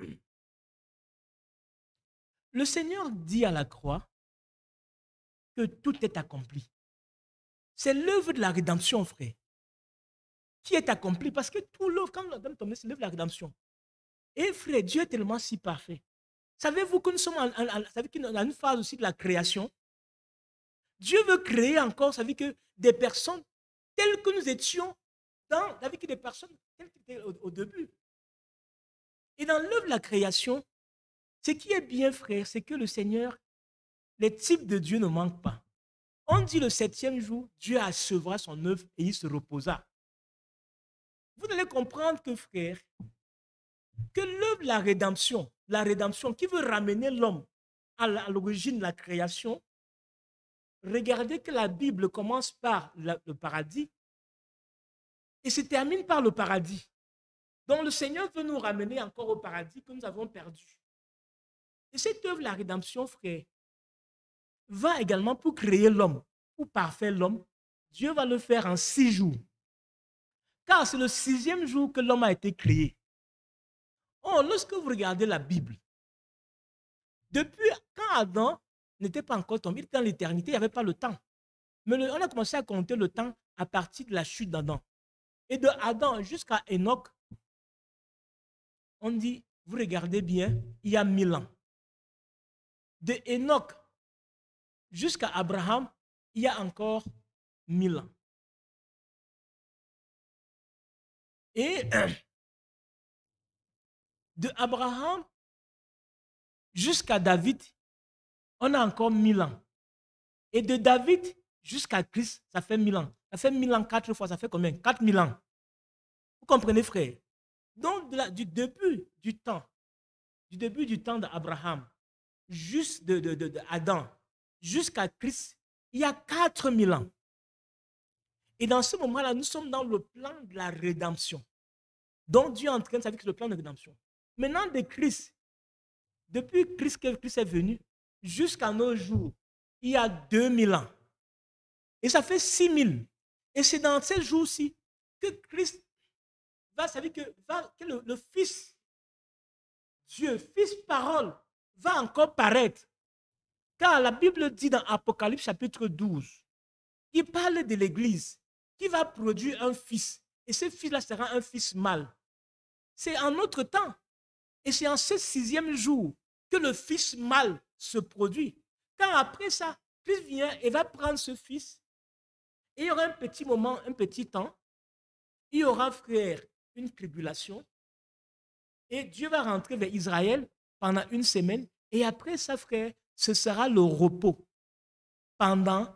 le Seigneur dit à la croix que tout est accompli. C'est l'œuvre de la rédemption, frère, qui est accomplie. Parce que tout l'œuvre, quand l'homme tombe, c'est l'œuvre de la rédemption. Et frère, Dieu est tellement si parfait. Savez-vous que nous sommes dans une phase aussi de la création? Dieu veut créer encore, ça veut dire que des personnes telles que nous étions avec des personnes telles qu'elles étaient au début. Et dans l'œuvre de la création, ce qui est bien, frère, c'est que le Seigneur, les types de Dieu ne manquent pas. On dit le 7e jour, Dieu achevera son œuvre et il se reposa. Vous allez comprendre que, frère, que l'œuvre de la rédemption qui veut ramener l'homme à l'origine de la création, regardez que la Bible commence par le paradis et se termine par le paradis. Donc le Seigneur veut nous ramener encore au paradis que nous avons perdu. Et cette œuvre, la rédemption, frère, va également pour créer l'homme, pour parfaire l'homme. Dieu va le faire en 6 jours. Car c'est le 6e jour que l'homme a été créé. Oh, lorsque vous regardez la Bible, depuis quand Adam n'était pas encore tombé, il était dans l'éternité, il n'y avait pas le temps. Mais on a commencé à compter le temps à partir de la chute d'Adam. Et de Adam jusqu'à Enoch, on dit, vous regardez bien, il y a 1000 ans. De Enoch jusqu'à Abraham, il y a encore 1000 ans. Et de Abraham jusqu'à David, on a encore 1000 ans. Et de David jusqu'à Christ, ça fait 1000 ans. Ça fait 1000 ans 4 fois, ça fait combien? 4000 ans. Vous comprenez, frère? Donc, du début du temps d'Abraham, juste d'Adam, jusqu'à Christ, il y a 4000 ans. Et dans ce moment-là, nous sommes dans le plan de la rédemption. Donc, Dieu est en train de savoir que c'est le plan de rédemption. Maintenant, de Christ, depuis Christ que Christ est venu, jusqu'à nos jours, il y a 2000 ans. Et ça fait 6000. Et c'est dans ces jours-ci que Christ va, ça veut dire que le Fils, Dieu, Fils parole, va encore paraître. Car la Bible dit dans Apocalypse chapitre 12, il parle de l'Église qui va produire un fils. Et ce fils-là sera un fils mâle. C'est en notre temps. Et c'est en ce 6e jour que le fils mâle se produit. Car après ça, Christ vient et va prendre ce fils. Et il y aura un petit moment, un petit temps. Il y aura, frère, une tribulation. Et Dieu va rentrer vers Israël pendant 1 semaine. Et après ça, frère, ce sera le repos pendant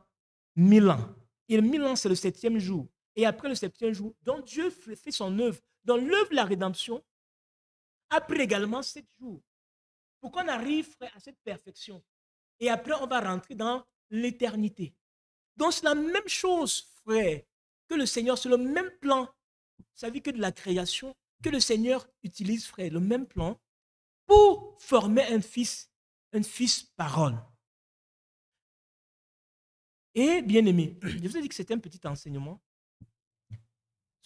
1000 ans. Et 1000 ans, c'est le 7e jour. Et après le 7e jour, donc Dieu fait son œuvre. Dans l'œuvre de la rédemption, après également 7 jours. Pour qu'on arrive, frère, à cette perfection. Et après, on va rentrer dans l'éternité. Donc, c'est la même chose, frère, que le Seigneur, c'est le même plan. Vous savez que de la création, que le Seigneur utilise, frère, le même plan pour former un fils parole. Et bien aimé, je vous ai dit que c'était un petit enseignement.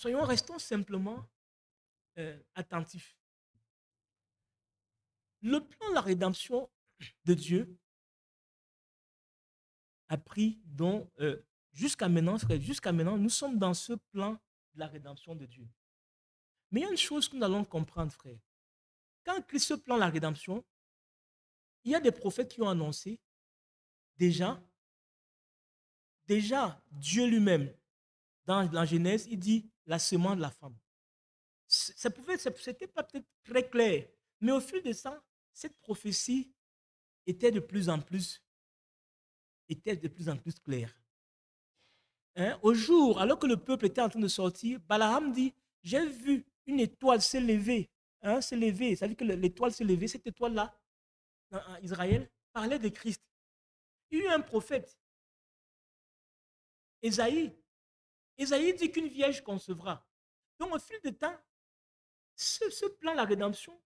Restons simplement attentifs. Le plan de la rédemption de Dieu a pris donc jusqu'à maintenant, frère, nous sommes dans ce plan de la rédemption de Dieu. Mais il y a une chose que nous allons comprendre, frère. Quand Christ se plan la rédemption, il y a des prophètes qui ont annoncé déjà Dieu lui-même, dans Genèse, il dit la semence de la femme. C'était pas peut-être très clair, mais au fil de ça, cette prophétie était de plus en plus claire. Hein? Au jour, alors que le peuple était en train de sortir, Balaam dit, j'ai vu une étoile s'élever. Hein, s'élever. Ça veut dire que l'étoile s'est levée. Cette étoile-là, en Israël, parlait de Christ. Il y a eu un prophète, Ésaïe. Ésaïe dit qu'une vierge concevra. Donc, au fil du temps, ce plan, la rédemption,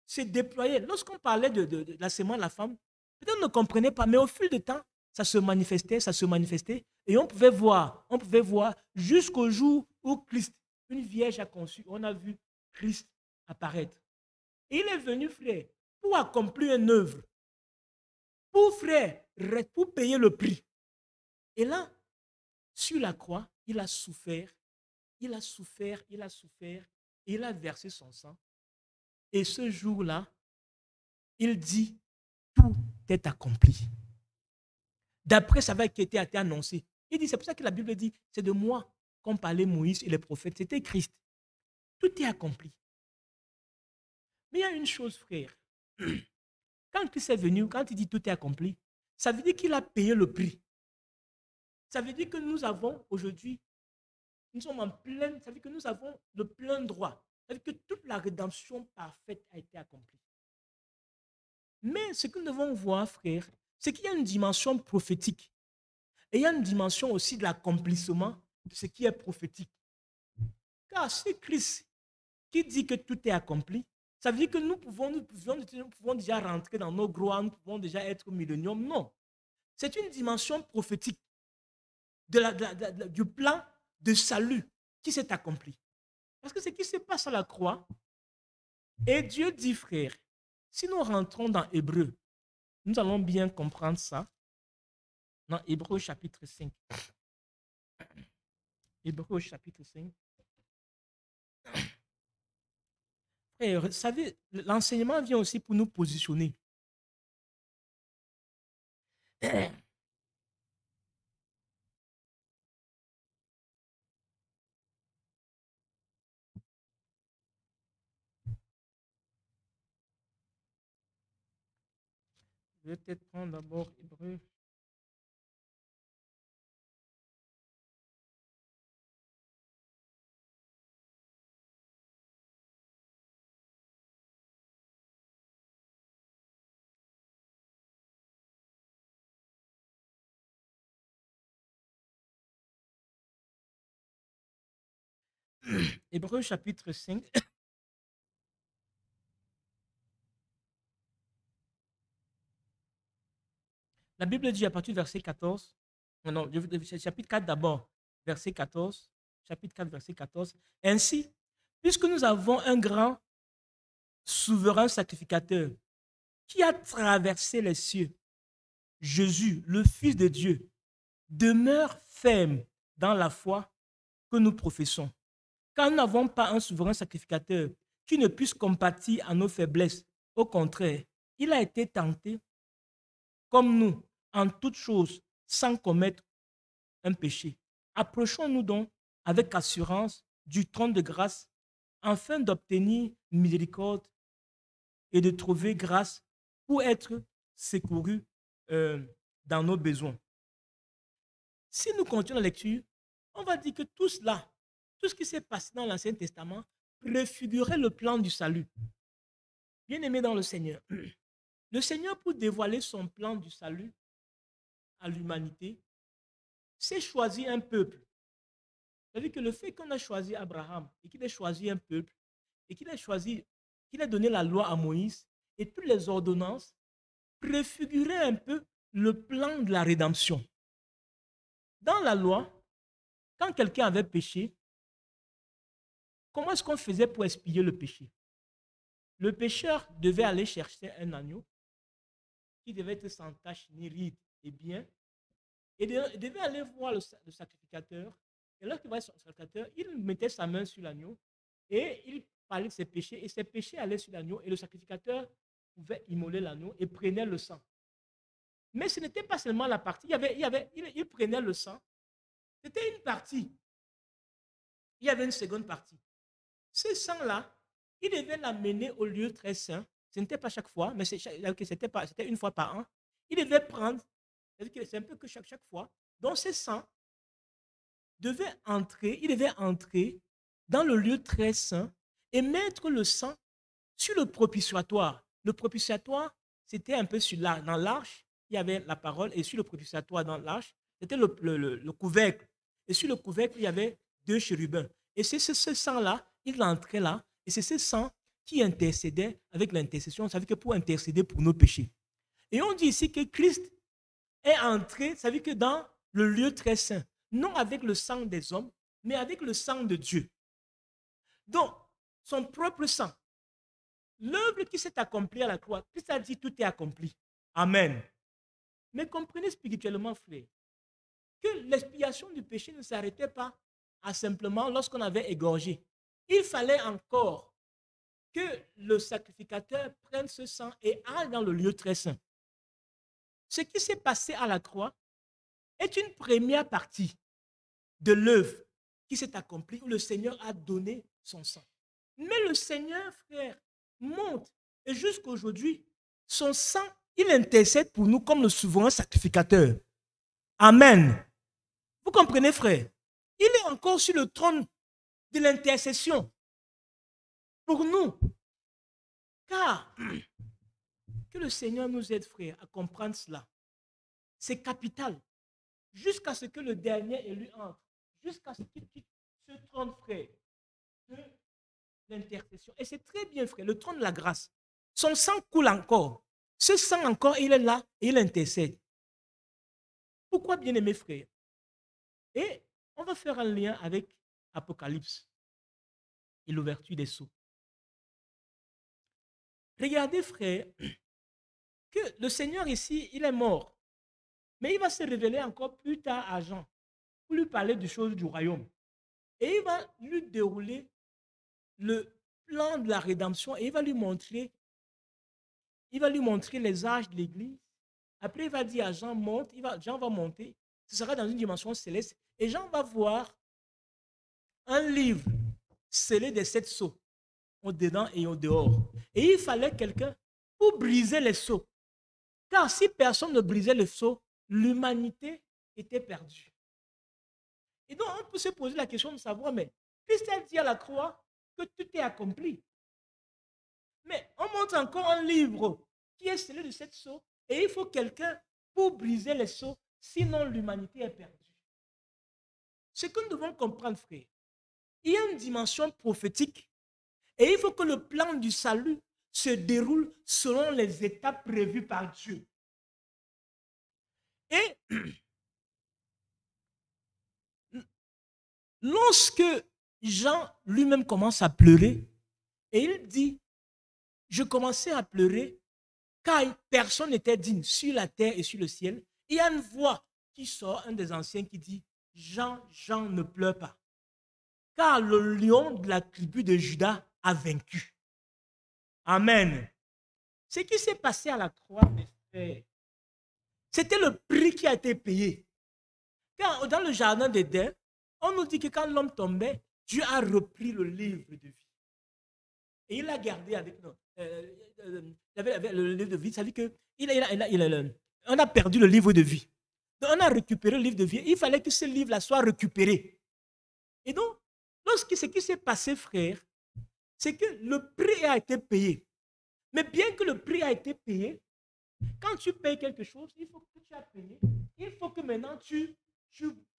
s'est déployé. Lorsqu'on parlait de la sémence de la femme, peut-être on ne comprenait pas, mais au fil du temps, ça se manifestait, et on pouvait voir jusqu'au jour où Christ, une vierge a conçu, on a vu Christ apparaître. Et il est venu, frère, pour accomplir une œuvre, pour payer le prix. Et là, sur la croix, il a souffert, et il a versé son sang. Et ce jour-là, il dit, tout est accompli. D'après ça qui a été annoncé. Il dit, c'est pour ça que la Bible dit, c'est de moi qu'ont parlé Moïse et les prophètes. C'était Christ. Tout est accompli. Mais il y a une chose, frère. Quand Christ est venu, quand il dit tout est accompli, ça veut dire qu'il a payé le prix. Ça veut dire que nous avons aujourd'hui, nous sommes en pleine, ça veut dire que nous avons le plein droit. Ça veut dire que toute la rédemption parfaite a été accomplie. Mais ce que nous devons voir, frère, c'est qu'il y a une dimension prophétique. Et il y a une dimension aussi de l'accomplissement de ce qui est prophétique. Car c'est Christ qui dit que tout est accompli. Ça veut dire que nous pouvons déjà rentrer dans nos gloires, nous pouvons déjà être millénium. Non. C'est une dimension prophétique du plan de salut qui s'est accompli. Parce que ce qui se passe à la croix, et Dieu dit, frère, si nous rentrons dans Hébreu, nous allons bien comprendre ça. Dans Hébreu chapitre 5. Hébreu chapitre 5. Frère, vous savez, l'enseignement vient aussi pour nous positionner. Je vais peut-être prendre d'abord Hébreu. Hébreu chapitre 5. La Bible dit à partir du verset 14, non, chapitre 4 d'abord, verset 14, chapitre 4, verset 14. Ainsi, puisque nous avons un grand souverain sacrificateur qui a traversé les cieux, Jésus, le Fils de Dieu, demeure ferme dans la foi que nous professons. Car nous n'avons pas un souverain sacrificateur qui ne puisse compatir à nos faiblesses. Au contraire, il a été tenté comme nous en toutes choses sans commettre un péché. Approchons-nous donc avec assurance du trône de grâce afin d'obtenir miséricorde et de trouver grâce pour être secourus dans nos besoins. Si nous continuons la lecture, on va dire que tout cela, tout ce qui s'est passé dans l'Ancien Testament préfigurait le plan du salut. Bien-aimé dans le Seigneur, le Seigneur, pour dévoiler son plan du salut à l'humanité, s'est choisi un peuple. C'est-à-dire que le fait qu'on a choisi Abraham et qu'il ait choisi un peuple et qu'il ait donné la loi à Moïse et toutes les ordonnances préfiguraient un peu le plan de la rédemption. Dans la loi, quand quelqu'un avait péché, comment est-ce qu'on faisait pour expier le péché? Le pécheur devait aller chercher un agneau qui devait être sans tache, ni ride et bien. Et il devait aller voir le sacrificateur. Et lorsqu'il voyait le sacrificateur, il mettait sa main sur l'agneau et il parlait de ses péchés. Et ses péchés allaient sur l'agneau et le sacrificateur pouvait immoler l'agneau et prenait le sang. Mais ce n'était pas seulement la partie. Il prenait le sang. C'était une partie. Il y avait une seconde partie. Ce sang-là, il devait l'amener au lieu très saint. ce n'était pas chaque fois, mais c'était une fois par an, il devait prendre, c'est un peu que chaque fois, donc ce sang il devait entrer dans le lieu très saint et mettre le sang sur le propitiatoire. Le propitiatoire, c'était un peu dans l'arche, il y avait la parole, et sur le propitiatoire dans l'arche, c'était le couvercle. Et sur le couvercle, il y avait 2 chérubins. Et c'est ce sang-là, il entrait là, et c'est ce sang qui intercédait avec l'intercession. Ça veut dire que pour intercéder pour nos péchés. Et on dit ici que Christ est entré, ça veut dire que dans le lieu très saint, non avec le sang des hommes, mais avec le sang de Dieu. Donc, son propre sang. L'œuvre qui s'est accomplie à la croix, Christ a dit tout est accompli. Amen. Mais comprenez spirituellement, frère, que l'expiation du péché ne s'arrêtait pas à simplement lorsqu'on avait égorgé. Il fallait encore que le sacrificateur prenne ce sang et aille dans le lieu très saint. Ce qui s'est passé à la croix est une première partie de l'œuvre qui s'est accomplie où le Seigneur a donné son sang. Mais le Seigneur, frère, monte et jusqu'aujourd'hui, son sang, il intercède pour nous comme le souverain sacrificateur. Amen. Vous comprenez, frère? Il est encore sur le trône de l'intercession pour nous. Car que le Seigneur nous aide, frère, à comprendre cela. C'est capital. Jusqu'à ce que le dernier élu entre. Jusqu'à ce qu'il quitte ce trône, frère, de l'intercession. Et c'est très bien, frère, le trône de la grâce. Son sang coule encore. Ce sang encore, il est là et il intercède. Pourquoi, bien-aimés frères? Et on va faire un lien avec Apocalypse et l'ouverture des sceaux. Regardez, frère, que le Seigneur ici, il est mort. Mais il va se révéler encore plus tard à Jean pour lui parler des choses du royaume. Et il va lui dérouler le plan de la rédemption et il va lui montrer les âges de l'Église. Après, il va dire à Jean, monte, Jean va monter, ce sera dans une dimension céleste, et Jean va voir un livre scellé des 7 sceaux, au-dedans et au-dehors. Et il fallait quelqu'un pour briser les sceaux. Car si personne ne brisait les sceaux, l'humanité était perdue. Et donc, on peut se poser la question de savoir, mais Christ a dit à la croix que tout est accompli. Mais on montre encore un livre qui est scellé de 7 sceaux et il faut quelqu'un pour briser les sceaux, sinon l'humanité est perdue. Ce que nous devons comprendre, frère, il y a une dimension prophétique et il faut que le plan du salut se déroule selon les étapes prévues par Dieu. Et lorsque Jean lui-même commence à pleurer, et il dit, je commençais à pleurer car personne n'était digne sur la terre et sur le ciel. Il y a une voix qui sort, un des anciens qui dit, Jean, ne pleure pas. Car le lion de la tribu de Juda a vaincu. Amen. Ce qui s'est passé à la croix, mes frères, c'était le prix qui a été payé. Car dans le jardin d'Éden, on nous dit que quand l'homme tombait, Dieu a repris le livre de vie. Et il l'a gardé avec nous. Le livre de vie, ça veut dire qu'on a perdu le livre de vie. Donc on a récupéré le livre de vie. Il fallait que ce livre-là soit récupéré. Et donc, ce qui s'est passé, frère, c'est que le prix a été payé. Mais bien que le prix a été payé, quand tu payes quelque chose, il faut que tu as payé. Il faut que maintenant tu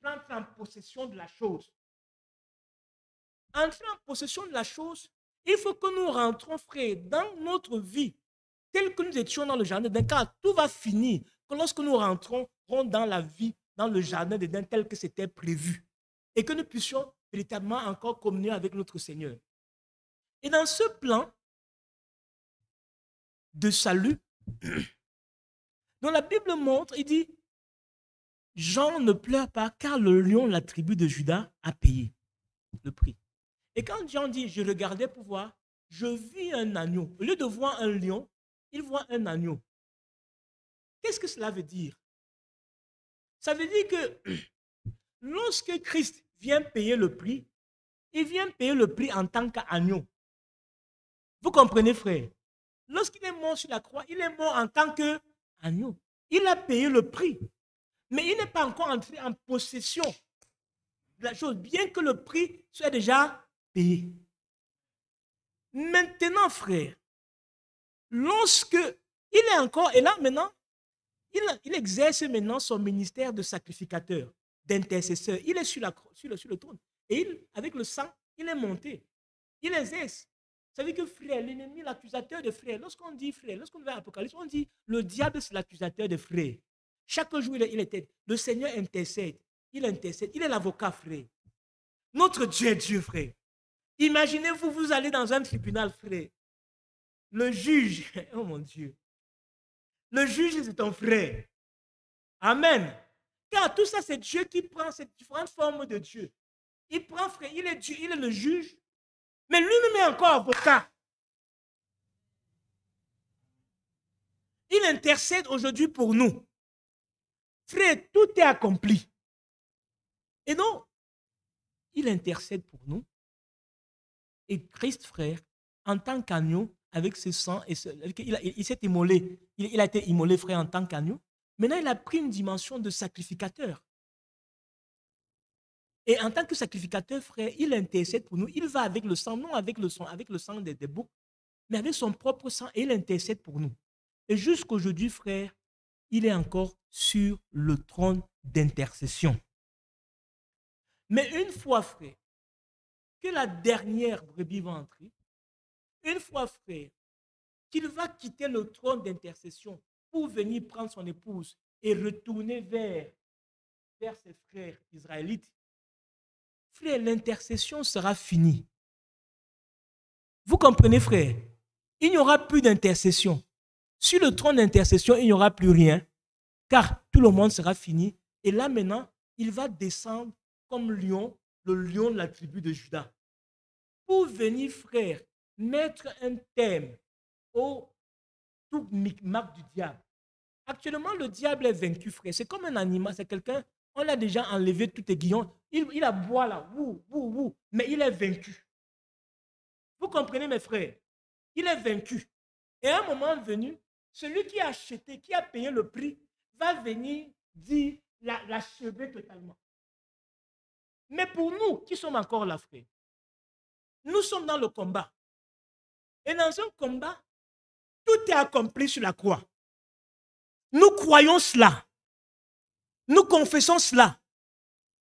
prends en possession de la chose. Entrer en possession de la chose, il faut que nous rentrons, frère, dans notre vie, telle que nous étions dans le jardin d'Éden, car tout va finir que lorsque nous rentrons dans la vie, dans le jardin d'Éden, tel que c'était prévu, et que nous puissions véritablement encore communier avec notre Seigneur. Et dans ce plan de salut, dont la Bible montre, il dit, Jean ne pleure pas, car le lion, la tribu de Juda, a payé le prix. Et quand Jean dit, je regardais pour voir, je vis un agneau. Au lieu de voir un lion, il voit un agneau. Qu'est-ce que cela veut dire? Ça veut dire que lorsque Christ vient payer le prix, il vient payer le prix en tant qu'agneau. Vous comprenez, frère? Lorsqu'il est mort sur la croix, il est mort en tant qu'agneau. Il a payé le prix. Mais il n'est pas encore entré en possession de la chose, bien que le prix soit déjà payé. Maintenant, frère, lorsque il est encore, et là maintenant, il exerce maintenant son ministère de sacrificateur, d'intercesseur. Il est sur le trône. Et avec le sang, il est monté. Il exerce. Ça veut dire que frère, l'ennemi, l'accusateur de frère, lorsqu'on dit frère, lorsqu'on va à l'Apocalypse, on dit le diable, c'est l'accusateur de frère. Chaque jour, il était. Le Seigneur intercède. Il intercède. Il est l'avocat, frère. Notre Dieu est Dieu, frère. Imaginez-vous, vous allez dans un tribunal, frère. Le juge, oh mon Dieu. Le juge, c'est ton frère. Amen. Car tout ça, c'est Dieu qui prend cette différente forme de Dieu. Il prend, frère, il est Dieu, il est le juge, mais lui-même est encore avocat. Il intercède aujourd'hui pour nous. Frère, tout est accompli. Et donc, il intercède pour nous. Et Christ, frère, en tant qu'agneau, avec ce sang, il s'est immolé. Il a été immolé, frère, en tant qu'agneau. Maintenant, il a pris une dimension de sacrificateur. Et en tant que sacrificateur, frère, il intercède pour nous. Il va avec le sang, non avec le sang des boucs, mais avec son propre sang, et il intercède pour nous. Et jusqu'aujourd'hui, frère, il est encore sur le trône d'intercession. Mais une fois, frère, que la dernière brebis va entrer, une fois, frère, qu'il va quitter le trône d'intercession pour venir prendre son épouse et retourner vers ses frères israélites, frère, l'intercession sera finie. Vous comprenez, frère? Il n'y aura plus d'intercession. Sur le trône d'intercession, il n'y aura plus rien, car tout le monde sera fini. Et là, maintenant, il va descendre comme lion, le lion de la tribu de Juda, pour venir, frère, mettre un thème au tout micmac du diable. Actuellement, le diable est vaincu, frère. C'est comme un animal, c'est quelqu'un, on l'a déjà enlevé tout aiguillon. Il aboie là, mais il est vaincu. Vous comprenez, mes frères? Il est vaincu. Et à un moment venu, celui qui a acheté, qui a payé le prix, va venir dire l'achever totalement. Mais pour nous qui sommes encore là, frère, nous sommes dans le combat. Et dans un combat, tout est accompli sur la croix. Nous croyons cela. Nous confessons cela.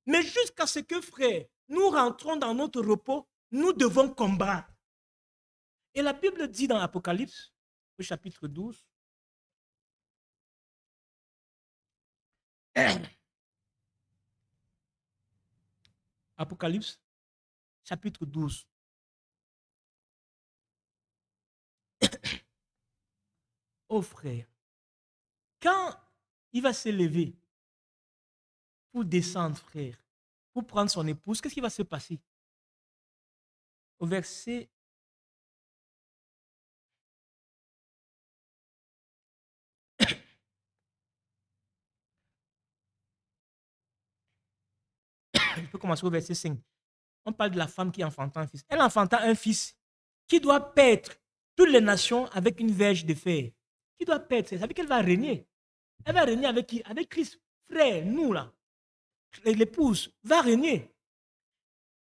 Mais jusqu'à ce que, frère, nous rentrons dans notre repos, nous devons combattre. Et la Bible dit dans l'Apocalypse, au chapitre 12, Apocalypse, chapitre 12. Oh frère, quand il va se lever pour descendre, frère, pour prendre son épouse, qu'est-ce qui va se passer? Au verset je peux commencer au verset 5. On parle de la femme qui enfanta un fils. Elle enfanta un fils qui doit paître toutes les nations avec une verge de fer. Qui doit paître? Ça veut dire qu'elle va régner. Elle va régner avec qui? Avec Christ. Frère, nous là, l'épouse va régner.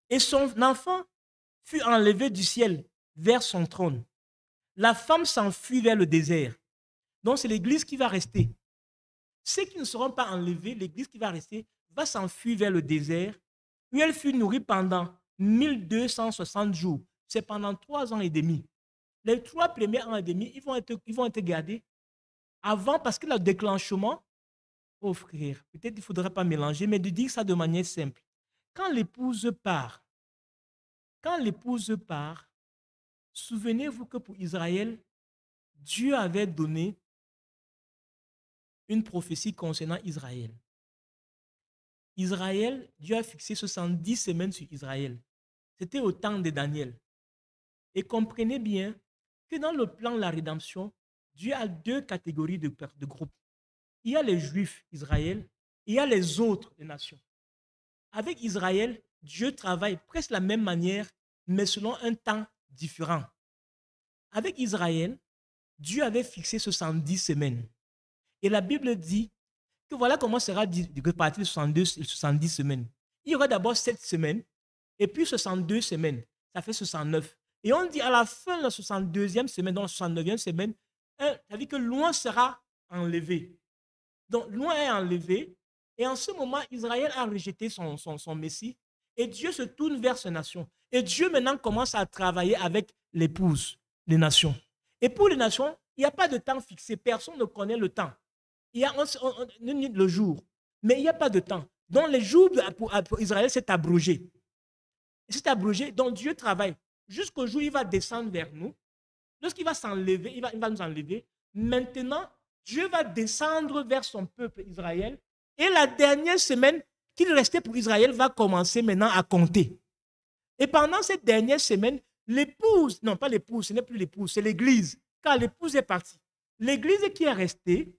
Et son enfant fut enlevé du ciel vers son trône. La femme s'enfuit vers le désert. Donc c'est l'église qui va rester. Ceux qui ne seront pas enlevés, l'église qui va rester, va s'enfuir vers le désert, où elle fut nourrie pendant 1260 jours. C'est pendant 3 ans et demi. Les 3 premiers ans et demi, ils vont être gardés avant, parce que le déclenchement, oh frère, peut-être qu'il ne faudrait pas mélanger, mais de dire ça de manière simple. Quand l'épouse part, souvenez-vous que pour Israël, Dieu avait donné une prophétie concernant Israël. Israël, Dieu a fixé 70 semaines sur Israël. C'était au temps de Daniel. Et comprenez bien que dans le plan de la rédemption, Dieu a 2 catégories de groupes. Il y a les Juifs, Israël, et il y a les autres nations. Avec Israël, Dieu travaille presque de la même manière, mais selon un temps différent. Avec Israël, Dieu avait fixé 70 semaines. Et la Bible dit que voilà comment sera réparti les 70 semaines. Il y aura d'abord 7 semaines, et puis 62 semaines. Ça fait 69. Et on dit à la fin de la 62e semaine, dans la 69e semaine, ça veut dire que loin sera enlevé. Donc, loin est enlevé. Et en ce moment, Israël a rejeté son Messie. Et Dieu se tourne vers ses nations. Et Dieu maintenant commence à travailler avec l'épouse, les nations. Et pour les nations, il n'y a pas de temps fixé. Personne ne connaît le temps. Il y a le jour. Mais il n'y a pas de temps. Donc, les jours pour Israël, c'est abrogé. C'est abrogé. Donc, Dieu travaille. Jusqu'au jour où il va descendre vers nous. Lorsqu'il va s'enlever, il va nous enlever. Maintenant, Dieu va descendre vers son peuple Israël. Et la dernière semaine qu'il restait pour Israël va commencer maintenant à compter. Et pendant cette dernière semaine, l'épouse, non pas l'épouse, ce n'est plus l'épouse, c'est l'église, car l'épouse est partie. L'église qui est restée,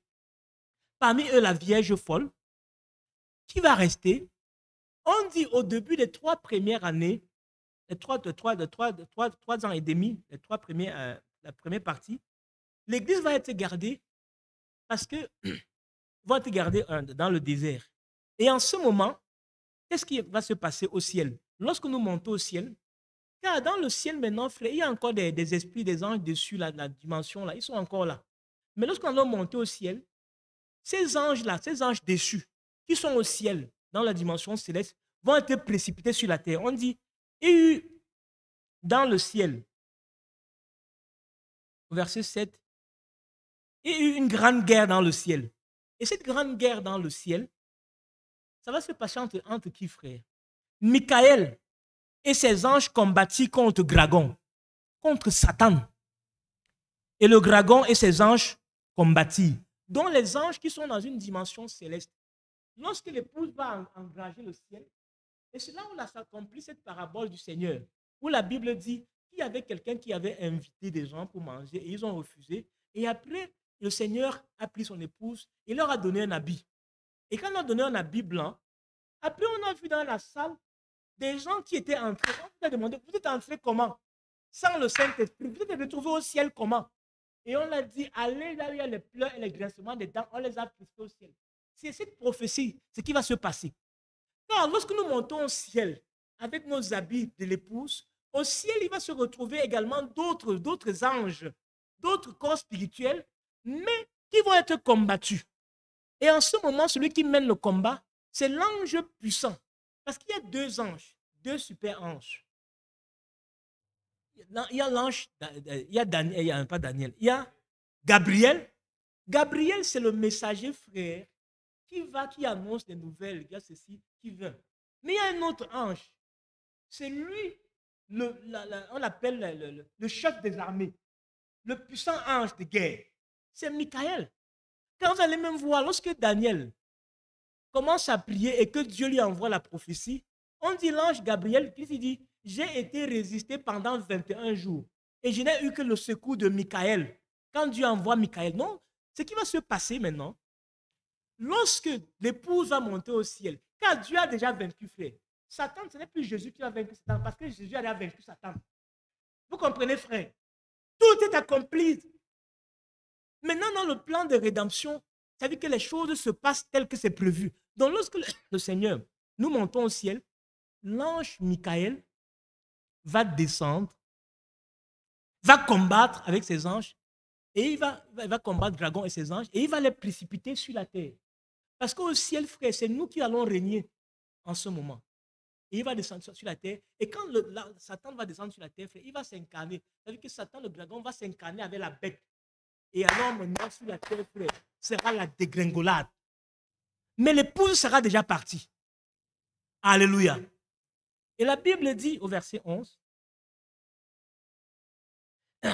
parmi eux la vierge folle, qui va rester, on dit au début des 3 premières années, les 3 ans et demi, les 3 premières, la première partie, l'église va être gardée parce que va être gardée dans le désert. Et en ce moment, qu'est-ce qui va se passer au ciel? Lorsque nous montons au ciel, car dans le ciel maintenant, frère, il y a encore des esprits, des anges dessus, la dimension là, ils sont encore là. Mais lorsqu'on va monter au ciel, ces anges-là, ces anges déchus, qui sont au ciel, dans la dimension céleste, vont être précipités sur la terre. On dit, il y a eu dans le ciel, verset 7, il y a eu une grande guerre dans le ciel. Et cette grande guerre dans le ciel, ça va se passer entre qui, frère? Michael et ses anges combattirent contre Dragon, contre Satan. Et le dragon et ses anges combattirent. Donc les anges qui sont dans une dimension céleste, lorsque l'épouse va engager le ciel, et c'est là où s'accomplit cette parabole du Seigneur, où la Bible dit qu'il y avait quelqu'un qui avait invité des gens pour manger et ils ont refusé. Et après, le Seigneur a pris son épouse et leur a donné un habit. Et quand on a donné un habit blanc, après on a vu dans la salle des gens qui étaient entrés. On vous a demandé, vous êtes entrés comment? Sans le Saint-Esprit, vous êtes retrouvés au ciel comment? Et on a dit, allez là où il y a les pleurs et les grincements des dents, on les a poussés au ciel. C'est cette prophétie, ce qui va se passer. Car lorsque nous montons au ciel avec nos habits de l'épouse, au ciel, il va se retrouver également d'autres anges, d'autres corps spirituels, mais qui vont être combattus. Et en ce moment, celui qui mène le combat, c'est l'ange puissant. Parce qu'il y a 2 anges, 2 super anges. Il y a l'ange, il y a Daniel, il y a pas Daniel, il y a Gabriel. Gabriel, c'est le messager frère qui annonce des nouvelles, il y a ceci, qui vient. Mais il y a un autre ange. C'est lui, on l'appelle le chef des armées, le puissant ange de guerre. C'est Michael. Quand vous allez même voir, lorsque Daniel commence à prier et que Dieu lui envoie la prophétie, on dit l'ange Gabriel qui dit, j'ai été résisté pendant 21 jours et je n'ai eu que le secours de Michael. Quand Dieu envoie Michael, non, ce qui va se passer maintenant, lorsque l'épouse va monter au ciel, car Dieu a déjà vaincu, frère. Satan, ce n'est plus Jésus qui a vaincu Satan, parce que Jésus a déjà vaincu Satan. Vous comprenez, frère? Tout est accompli. Maintenant, dans le plan de rédemption, ça veut dire que les choses se passent telles que c'est prévu. Donc, lorsque le Seigneur, nous montons au ciel, l'ange Michael va descendre, va combattre avec ses anges, et il va combattre Dragon et ses anges, et il va les précipiter sur la terre. Parce qu'au ciel, frère, c'est nous qui allons régner en ce moment. Et il va descendre sur la terre. Et quand Satan va descendre sur la terre, frère, il va s'incarner. Ça veut dire que Satan, le dragon, va s'incarner avec la bête. Et alors maintenant, sur la terre, frère, sera la dégringolade. Mais l'épouse sera déjà partie. Alléluia. Et la Bible dit au verset 11,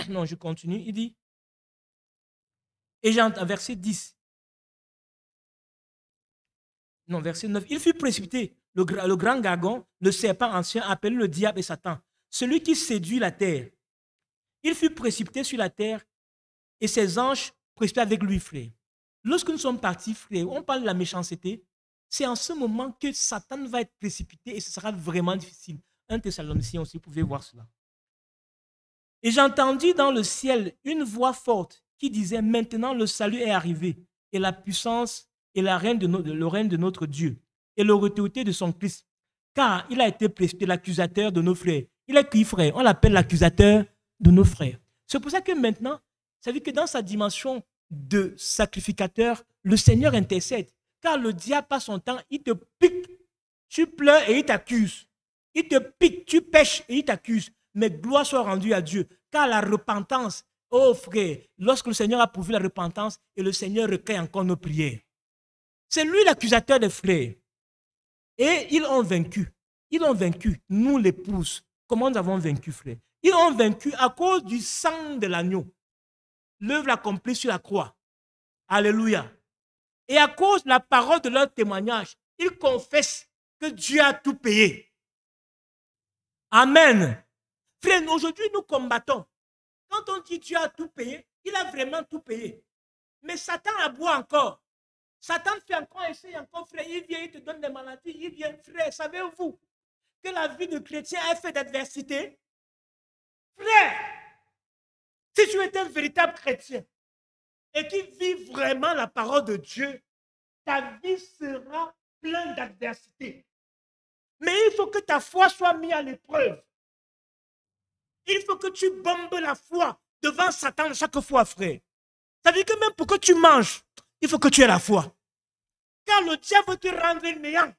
non, je continue, il dit, et j'entends verset 10, non, verset 9, il fut précipité, le grand dragon, le serpent ancien, appelé le diable et Satan, celui qui séduit la terre. Il fut précipité sur la terre et ses anges précipités avec lui, frère. Lorsque nous sommes partis, frère, on parle de la méchanceté, c'est en ce moment que Satan va être précipité et ce sera vraiment difficile. 1 Thessaloniciens aussi, vous pouvez voir cela. Et j'ai entendu dans le ciel une voix forte qui disait, maintenant le salut est arrivé, et la puissance et le règne de notre Dieu, et l'autorité de son Christ. Car il a été presté l'accusateur de nos frères. Il est qui, frère? On l'appelle l'accusateur de nos frères. C'est pour ça que maintenant, ça veut dire que dans sa dimension de sacrificateur, le Seigneur intercède. Car le diable passe son temps, il te pique, tu pleures et il t'accuse. Il te pique, tu pêches et il t'accuse. Mais gloire soit rendue à Dieu. Car la repentance, oh frère, lorsque le Seigneur a pourvu la repentance et le Seigneur recueille encore nos prières. C'est lui l'accusateur des frères. Et ils ont vaincu. Ils ont vaincu, nous l'épouse. Comment nous avons vaincu, frère? Ils ont vaincu à cause du sang de l'agneau. L'œuvre accomplie sur la croix. Alléluia. Et à cause de la parole de leur témoignage, ils confessent que Dieu a tout payé. Amen. Frère, aujourd'hui nous combattons. Quand on dit Dieu a tout payé, il a vraiment tout payé. Mais Satan aboie encore. Satan fait encore, essaye encore, frère. Il vient, il te donne des maladies. Il vient, frère, savez-vous que la vie de chrétien est faite d'adversité? Frère, si tu es un véritable chrétien et qui vit vraiment la parole de Dieu, ta vie sera pleine d'adversité. Mais il faut que ta foi soit mise à l'épreuve. Il faut que tu bombes la foi devant Satan chaque fois, frère. Ça veut dire que même pour que tu manges, il faut que tu aies la foi. Car le diable veut te rendre néant.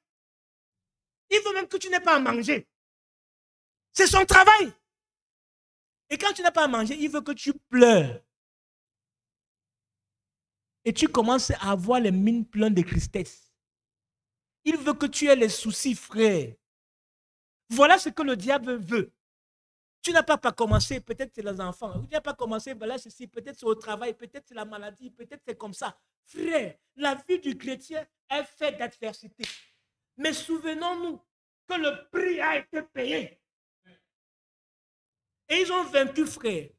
Il veut même que tu n'aies pas à manger. C'est son travail. Et quand tu n'as pas à manger, il veut que tu pleures. Et tu commences à avoir les mines pleines de tristesse. Il veut que tu aies les soucis, frère. Voilà ce que le diable veut. Tu n'as pas commencé, peut-être c'est les enfants. Tu n'as pas commencé, voilà ceci, peut-être c'est au travail, peut-être c'est la maladie, peut-être c'est comme ça. Frère, la vie du chrétien est faite d'adversité. Mais souvenons-nous que le prix a été payé. Et ils ont vaincu, frère,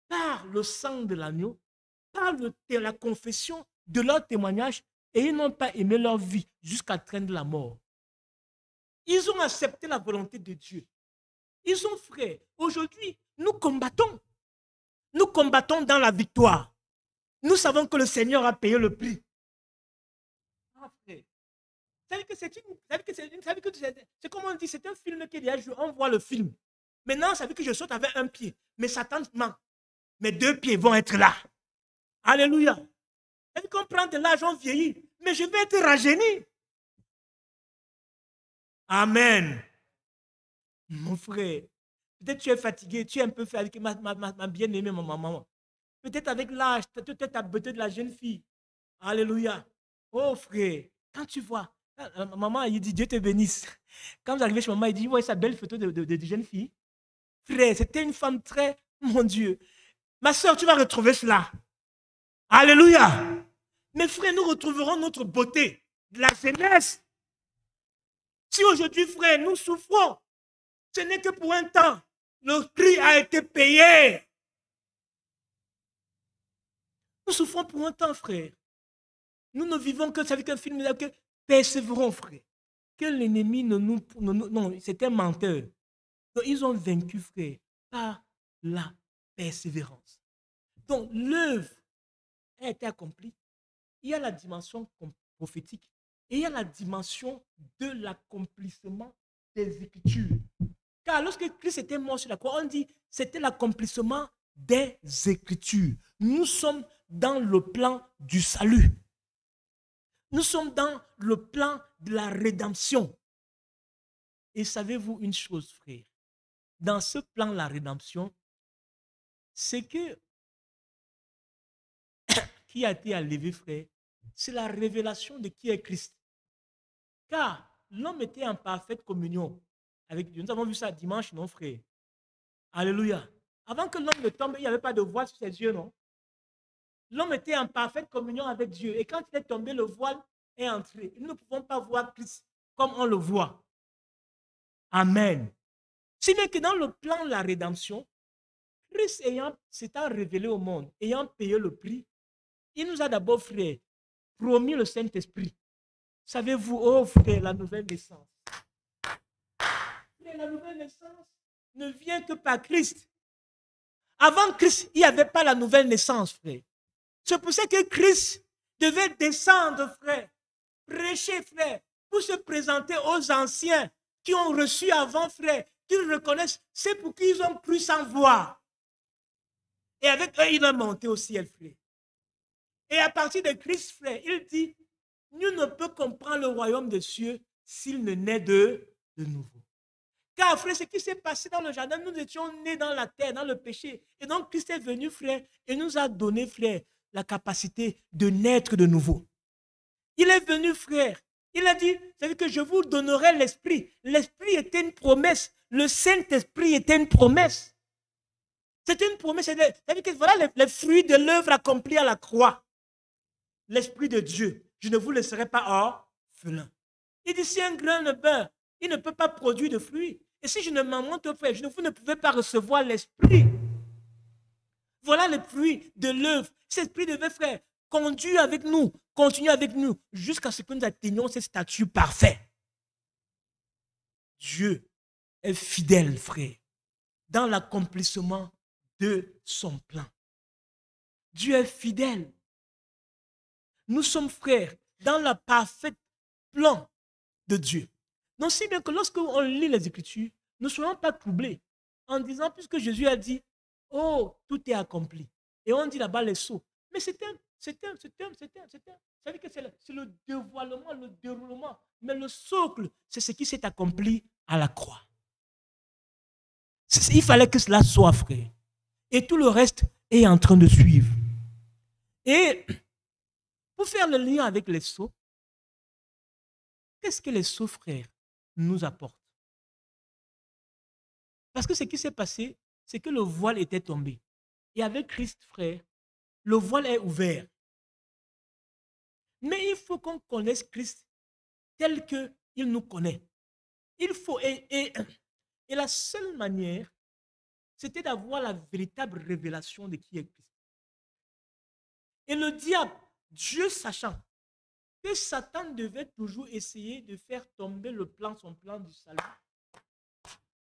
par le sang de l'agneau, par la confession de leur témoignage, et ils n'ont pas aimé leur vie jusqu'à atteindre la mort. Ils ont accepté la volonté de Dieu. Ils sont frères. Aujourd'hui, nous combattons. Nous combattons dans la victoire. Nous savons que le Seigneur a payé le prix. Ah, frère. C'est comme on dit, c'est un film qui est déjà joué. On voit le film. Maintenant, ça veut dire que je saute avec un pied. Mais Satan ment. Mes deux pieds vont être là. Alléluia. Ça veut dire qu'on prend de l'âge, on vieillit. Mais je vais être rajeuni. Amen. Mon frère, peut-être tu es fatigué, tu es un peu fatigué, ma bien-aimée, ma maman. Peut-être avec l'âge, peut-être ta beauté de la jeune fille. Alléluia. Oh frère, quand tu vois, maman, il dit Dieu te bénisse. Quand j'arrivais chez maman, il dit, ouais, sa belle photo de jeune fille. Frère, c'était une femme très, mon Dieu. Ma soeur, tu vas retrouver cela. Alléluia. Mes frères, nous retrouverons notre beauté de la jeunesse. Si aujourd'hui, frère, nous souffrons, ce n'est que pour un temps. Le prix a été payé. Nous souffrons pour un temps, frère. Nous ne vivons que, ça veut dire qu'un film, que persévérons, frère. Que l'ennemi non, c'est un menteur. Donc, ils ont vaincu, frère, par la persévérance. Donc, l'œuvre a été accomplie. Il y a la dimension prophétique et il y a la dimension de l'accomplissement des Écritures. Car lorsque Christ était mort sur la croix, on dit que c'était l'accomplissement des Écritures. Nous sommes dans le plan du salut. Nous sommes dans le plan de la rédemption. Et savez-vous une chose, frère? Dans ce plan de la rédemption, c'est que qui a été enlevé, frère, c'est la révélation de qui est Christ. Car l'homme était en parfaite communion avec Dieu. Nous avons vu ça dimanche, non, frère? Alléluia. Avant que l'homme ne tombe, il n'y avait pas de voile sur ses yeux, non? L'homme était en parfaite communion avec Dieu. Et quand il est tombé, le voile est entré. Nous ne pouvons pas voir Christ comme on le voit. Amen. Si bien que dans le plan de la rédemption, Christ s'étant révélé au monde, ayant payé le prix, il nous a d'abord, frère, promis le Saint-Esprit. Savez-vous, oh frère, la nouvelle naissance. Frère, la nouvelle naissance ne vient que par Christ. Avant Christ, il n'y avait pas la nouvelle naissance, frère. C'est pour ça que Christ devait descendre, frère, prêcher, frère, pour se présenter aux anciens qui ont reçu avant, frère, qu'ils reconnaissent, c'est pour qu'ils ont cru sans voir. Et avec eux, il a monté au ciel, frère. Et à partir de Christ, frère, il dit, nul ne peut comprendre le royaume des cieux s'il ne naît de nouveau. Car, frère, ce qui s'est passé dans le jardin, nous étions nés dans la terre, dans le péché. Et donc, Christ est venu, frère, et nous a donné, frère, la capacité de naître de nouveau. Il est venu, frère. Il a dit, c'est-à-dire que je vous donnerai l'Esprit. L'Esprit était une promesse. Le Saint-Esprit était une promesse. C'était une promesse. C'est-à-dire que voilà les fruits de l'œuvre accomplie à la croix. L'Esprit de Dieu. Je ne vous laisserai pas orphelin. Il dit, si un grain ne meurt, il ne peut pas produire de fruits. Et si je ne m'en montre, frère, vous ne pouvez pas recevoir l'Esprit. Voilà le fruit de l'œuvre. Cet esprit devait, frère, conduire avec nous, continuer avec nous, jusqu'à ce que nous atteignions ce statut parfait. Dieu est fidèle, frère, dans l'accomplissement de son plan. Dieu est fidèle. Nous sommes, frères, dans le parfait plan de Dieu. Donc, si bien que lorsqu'on lit les Écritures, ne soyons pas troublés en disant, puisque Jésus a dit, oh, tout est accompli. Et on dit là-bas les sceaux. Mais c'est un. C'est-à-dire que c'est le dévoilement, le déroulement. Mais le socle, c'est ce qui s'est accompli à la croix. Il fallait que cela soit, frère. Et tout le reste est en train de suivre. Et pour faire le lien avec les sceaux, qu'est-ce que les sceaux, frères, nous apportent? Parce que ce qui s'est passé, c'est que le voile était tombé. Et avec Christ, frère, le voile est ouvert. Mais il faut qu'on connaisse Christ tel qu'il nous connaît. Il faut, et la seule manière, c'était d'avoir la véritable révélation de qui est Christ. Et le diable, Dieu sachant que Satan devait toujours essayer de faire tomber son plan du salut,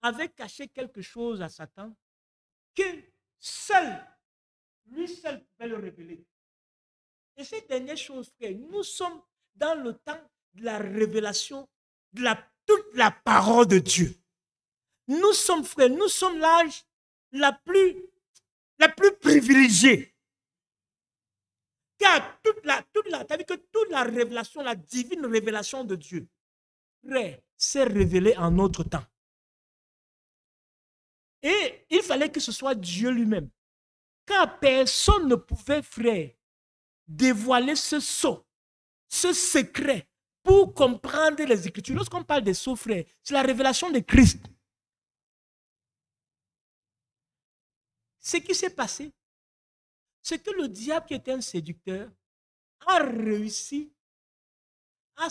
avait caché quelque chose à Satan que lui seul pouvait le révéler. Et cette dernière chose, frère, nous sommes dans le temps de la révélation de toute la parole de Dieu. Nous sommes, frère, nous sommes l'âge la plus privilégiée. Car toute la révélation, la divine révélation de Dieu, frère, s'est révélée en notre temps. Et il fallait que ce soit Dieu lui-même. Car personne ne pouvait, frère, dévoiler ce sceau, ce secret, pour comprendre les Écritures. Lorsqu'on parle des sceaux, frère, c'est la révélation de Christ. Ce qui s'est passé, c'est que le diable, qui était un séducteur, a réussi à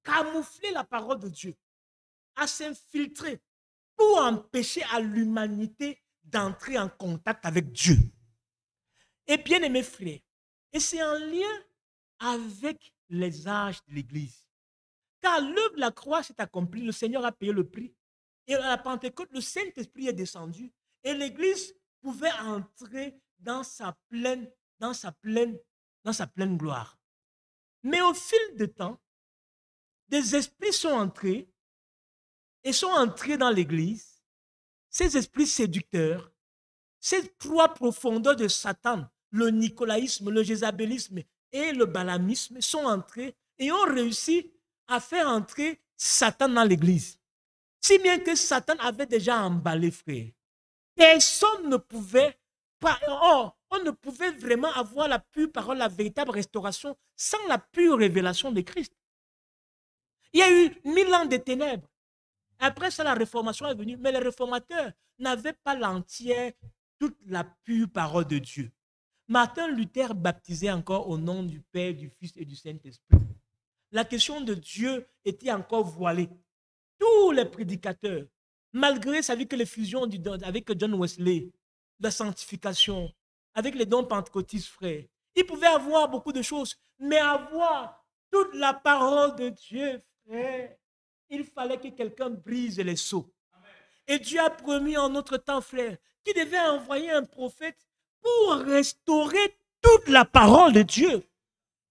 camoufler la parole de Dieu, à s'infiltrer pour empêcher à l'humanité d'entrer en contact avec Dieu. Et bien aimés frères, et c'est en lien avec les âges de l'Église. Car l'œuvre de la croix s'est accomplie, le Seigneur a payé le prix. Et à la Pentecôte, le Saint-Esprit est descendu et l'Église pouvait entrer dans sa pleine gloire. Mais au fil du temps, des esprits sont entrés dans l'Église, ces esprits séducteurs, ces trois profondeurs de Satan, le nicolaïsme, le jézabélisme et le balamisme sont entrés et ont réussi à faire entrer Satan dans l'Église. Si bien que Satan avait déjà emballé, frère. Personne ne pouvait pas, on ne pouvait vraiment avoir la pure parole, la véritable restauration sans la pure révélation de Christ. Il y a eu 1000 ans de ténèbres. Après ça, la réformation est venue, mais les réformateurs n'avaient pas l'entière, toute la pure parole de Dieu. Martin Luther baptisait encore au nom du Père, du Fils et du Saint-Esprit. La question de Dieu était encore voilée. Tous les prédicateurs, malgré sa vie que les fusions avec John Wesley, la sanctification, avec les dons pentecôtistes, frères, ils pouvaient avoir beaucoup de choses, mais avoir toute la parole de Dieu, frère, il fallait que quelqu'un brise les sceaux. Et Dieu a promis en notre temps, frère, qu'il devait envoyer un prophète pour restaurer toute la parole de Dieu.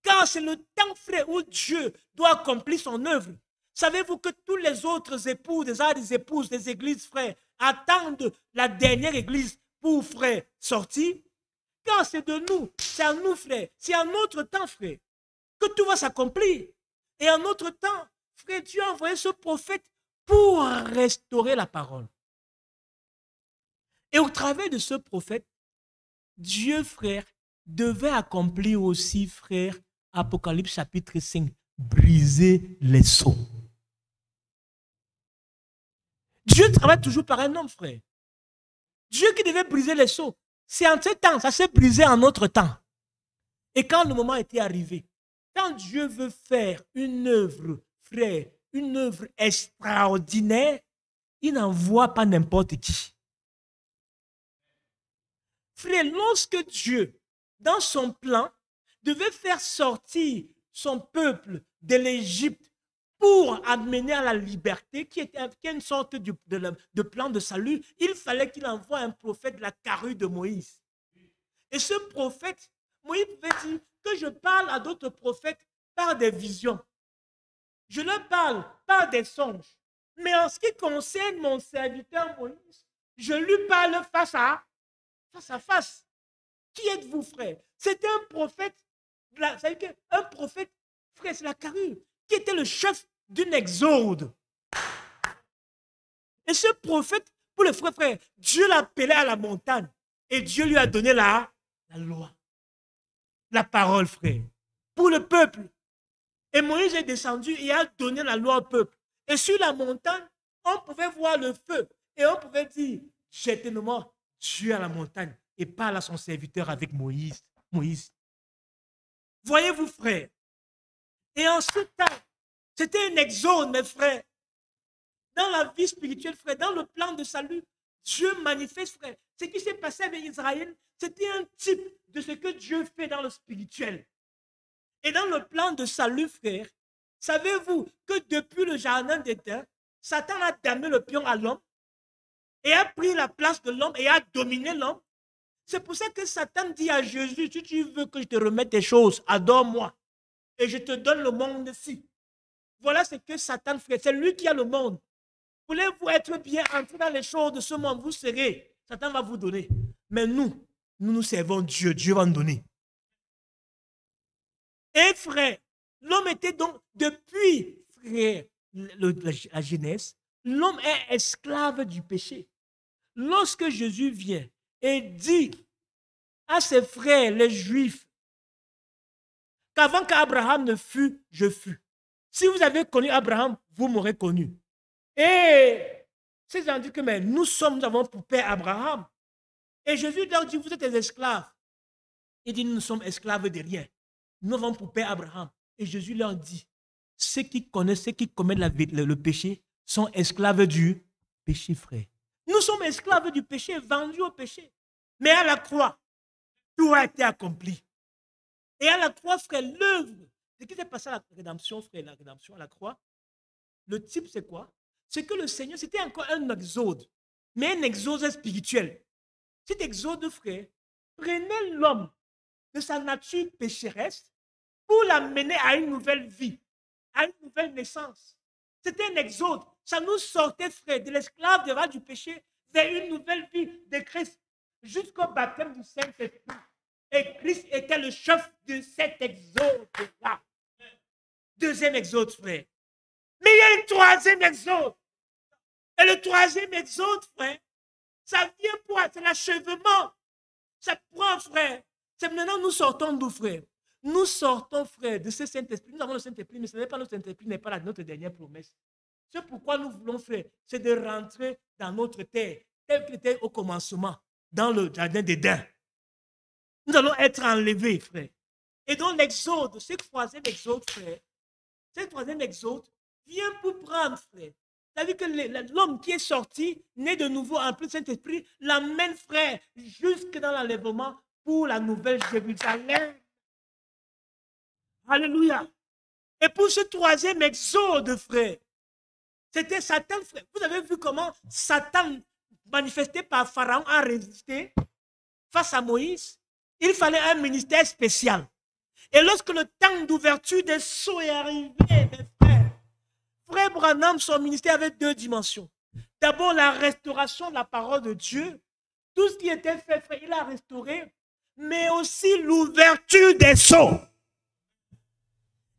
Car c'est le temps, frère, où Dieu doit accomplir son œuvre. Savez-vous que tous les autres époux, des épouses, des églises, frère, attendent la dernière église pour, frère, sortir? Car c'est de nous, c'est à nous, frère, c'est à notre temps, frère, que tout va s'accomplir. Et en notre temps, frère, Dieu a envoyé ce prophète pour restaurer la parole. Et au travers de ce prophète, Dieu, frère, devait accomplir aussi, frère, Apocalypse chapitre 5, briser les sceaux. Dieu travaille toujours par un homme, frère. Dieu qui devait briser les sceaux, c'est en ce temps, ça s'est brisé en notre temps. Et quand le moment était arrivé, quand Dieu veut faire une œuvre, frère, une œuvre extraordinaire, il n'envoie pas n'importe qui. Frère, lorsque Dieu, dans son plan, devait faire sortir son peuple de l'Égypte pour amener à la liberté, qui est une sorte de plan de salut, il fallait qu'il envoie un prophète de la carrure de Moïse. Et ce prophète, Moïse pouvait dire que je parle à d'autres prophètes par des visions. Je leur parle par des songes. Mais en ce qui concerne mon serviteur Moïse, je lui parle face à face. Qui êtes-vous, frère? C'était un prophète, un prophète, frère, c'est la carrure, qui était le chef d'une exode. Et ce prophète, pour le frère, Dieu l'appelait à la montagne. Et Dieu lui a donné la loi, la parole, frère, pour le peuple. Et Moïse est descendu et a donné la loi au peuple. Et sur la montagne, on pouvait voir le feu. Et on pouvait dire, certainement, Dieu à la montagne et parle à son serviteur avec Moïse. Voyez-vous, frère. Et en ce temps, c'était une exode, mes frères. Dans la vie spirituelle, frère, dans le plan de salut, Dieu manifeste, frère. Ce qui s'est passé avec Israël, c'était un type de ce que Dieu fait dans le spirituel. Et dans le plan de salut, frère, savez-vous que depuis le jardin d'Éden, Satan a damné le pion à l'homme et a pris la place de l'homme et a dominé l'homme. C'est pour ça que Satan dit à Jésus, si tu veux que je te remette des choses, adore-moi et je te donne le monde-ci. Voilà ce que Satan fait. C'est lui qui a le monde. Voulez-vous être bien entré dans les choses de ce monde, vous serez. Satan va vous donner. Mais nous servons Dieu. Dieu va nous donner. Et frère, l'homme était donc, depuis, frère, la Genèse, l'homme est esclave du péché. Lorsque Jésus vient et dit à ses frères, les Juifs, qu'avant qu'Abraham ne fût, je fus. Si vous avez connu Abraham, vous m'aurez connu. Et ces gens disent que mais nous avons pour père Abraham. Et Jésus leur dit, vous êtes des esclaves. Il dit, nous sommes esclaves de rien. Nous avons pour père Abraham. Et Jésus leur dit, ceux qui connaissent, ceux qui commettent le péché sont esclaves du péché, frère. Nous sommes esclaves du péché, vendus au péché. Mais à la croix, tout a été accompli. Et à la croix, frère, l'œuvre, ce qui s'est passé à la rédemption, frère, la rédemption à la croix, le type, c'est quoi? C'est que le Seigneur, c'était encore un exode, mais un exode spirituel. Cet exode, frère, prenait l'homme de sa nature pécheresse pour l'amener à une nouvelle vie, à une nouvelle naissance. C'était un exode. Ça nous sortait, frère, de l'esclave du péché vers une nouvelle vie de Christ jusqu'au baptême du Saint-Esprit. Et Christ était le chef de cet exode-là. Deuxième exode, frère. Mais il y a un troisième exode. Et le troisième exode, frère, ça vient pour l'achèvement. Ça prend, frère. C'est maintenant nous sortons d'où, frère? Nous sortons, frère, de ce Saint-Esprit. Nous avons le Saint-Esprit, mais ce n'est pas notre Saint-Esprit, n'est pas notre dernière promesse. C'est pourquoi nous voulons, frère, c'est de rentrer dans notre terre, tel que était au commencement, dans le jardin d'Éden. Nous allons être enlevés, frère. Et donc l'exode, ce troisième exode, frère, ce troisième exode vient pour prendre, frère. C'est-à-dire que l'homme qui est sorti, né de nouveau en plein Saint-Esprit, l'amène, frère, jusque dans l'enlèvement pour la nouvelle Jérusalem. Alléluia. Et pour ce troisième exode, frère, c'était Satan, frère. Vous avez vu comment Satan, manifesté par Pharaon, a résisté face à Moïse. Il fallait un ministère spécial. Et lorsque le temps d'ouverture des sceaux est arrivé, mes frères, Frère Branham, son ministère avait deux dimensions. D'abord, la restauration de la parole de Dieu. Tout ce qui était fait, frère, il a restauré. Mais aussi l'ouverture des sceaux.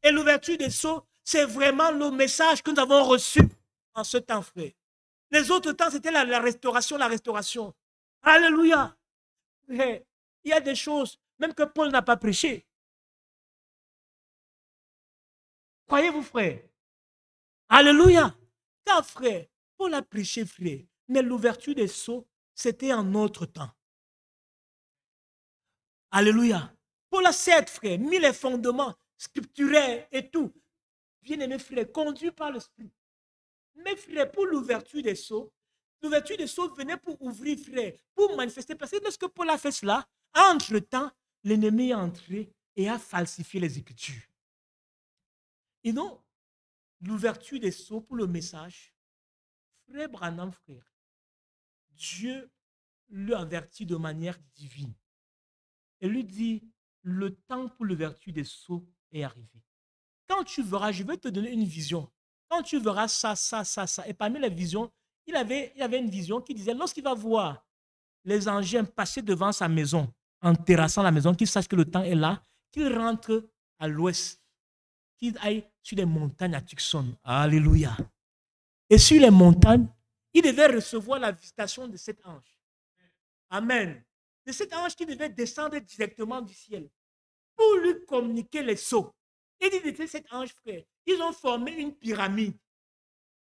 Et l'ouverture des sceaux, c'est vraiment le message que nous avons reçu en ce temps, frère. Les autres temps, c'était la restauration, la restauration. Alléluia. Il y a des choses, même que Paul n'a pas prêché. Croyez-vous, frère? Alléluia. Car, frère, Paul a prêché, frère. Mais l'ouverture des sceaux, c'était en notre temps. Alléluia. Paul a certes, frère, mis les fondements scripturaires et tout. Bien-aimé, frère, conduit par l'Esprit. Mais, frère, pour l'ouverture des sceaux venait pour ouvrir, frère, pour manifester. Parce que lorsque Paul a fait cela, entre-temps, l'ennemi est entré et a falsifié les Écritures. Et non, l'ouverture des sceaux pour le message, frère Branham, frère, Dieu lui avertit de manière divine. Et lui dit, le temps pour l'ouverture des sceaux est arrivé. Quand tu verras, je vais te donner une vision. Quand tu verras ça. Et parmi les visions, il avait une vision qui disait, lorsqu'il va voir les engins passer devant sa maison, en terrassant la maison, qu'il sache que le temps est là, qu'il rentre à l'ouest, qu'il aille sur les montagnes à Tucson. Alléluia. Et sur les montagnes, il devait recevoir la visitation de cet ange. Amen. De cet ange qui devait descendre directement du ciel pour lui communiquer les sceaux. Et il dit, cet ange, frère, ils ont formé une pyramide.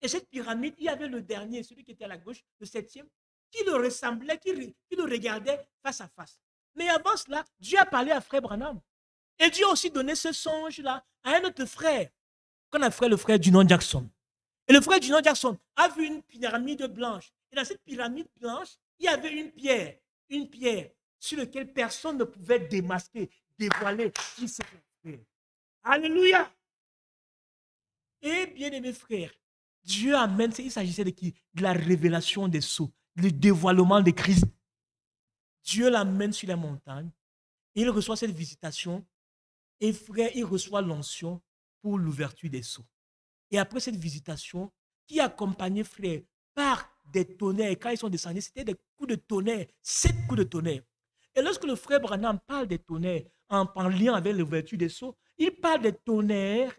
Et cette pyramide, il y avait le dernier, celui qui était à la gauche, le septième, qui le ressemblait, qui le regardait face à face. Mais avant cela, Dieu a parlé à frère Branham. Et Dieu a aussi donné ce songe-là à un autre frère, qu'on a fait le frère Junon Jackson. Et le frère Junon Jackson a vu une pyramide blanche. Et dans cette pyramide blanche, il y avait une pierre sur laquelle personne ne pouvait démasquer, dévoiler qui c'était le frère. Alléluia. Et bien aimé frère, Dieu amène, il s'agissait de qui? De la révélation des sceaux, le dévoilement de Christ. Dieu l'amène sur les montagnes. Il reçoit cette visitation. Et frère, il reçoit l'onction pour l'ouverture des sceaux. Et après cette visitation, qui accompagnait frère par des tonnerres, et quand ils sont descendus, c'était des coups de tonnerre, 7 coups de tonnerre. Et lorsque le frère Branham parle des tonnerres en lien avec l'ouverture des sceaux, il parle des tonnerres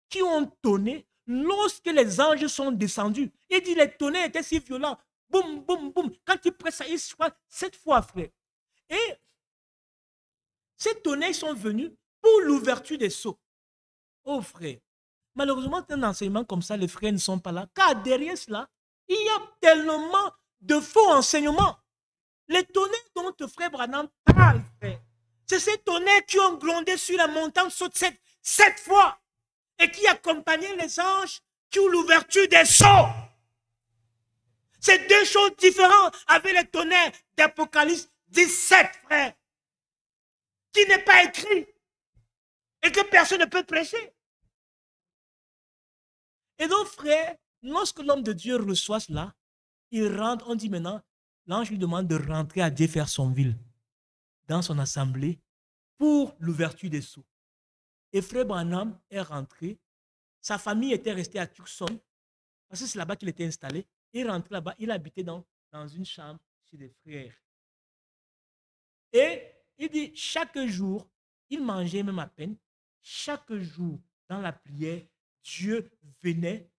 qui ont tonné lorsque les anges sont descendus. Il dit les tonnerres étaient si violents. Boum, boum, boum. Quand il presse ça, il se passe 7 fois, frère. Et ces tonnerres sont venus pour l'ouverture des sceaux. Oh frère, malheureusement, un enseignement comme ça, les frères ne sont pas là. Car derrière cela, il y a tellement de faux enseignements. Les tonnerres dont le frère Branham parle, frère, c'est ces tonnerres qui ont grondé sur la montagne saute 7 fois et qui accompagnaient les anges qui ont l'ouverture des sceaux. C'est deux choses différentes avec les tonnerres d'Apocalypse 17, frère, qui n'est pas écrit et que personne ne peut prêcher. Et donc, frère, lorsque l'homme de Dieu reçoit cela, il rentre, on dit maintenant, l'ange lui demande de rentrer à Jeffersonville, dans son assemblée, pour l'ouverture des sceaux. Et frère Branham est rentré. Sa famille était restée à Tucson, parce que c'est là-bas qu'il était installé. Il est rentré là-bas, il habitait dans une chambre chez des frères. Et il dit, chaque jour, il mangeait même à peine. Chaque jour, dans la prière, Dieu venait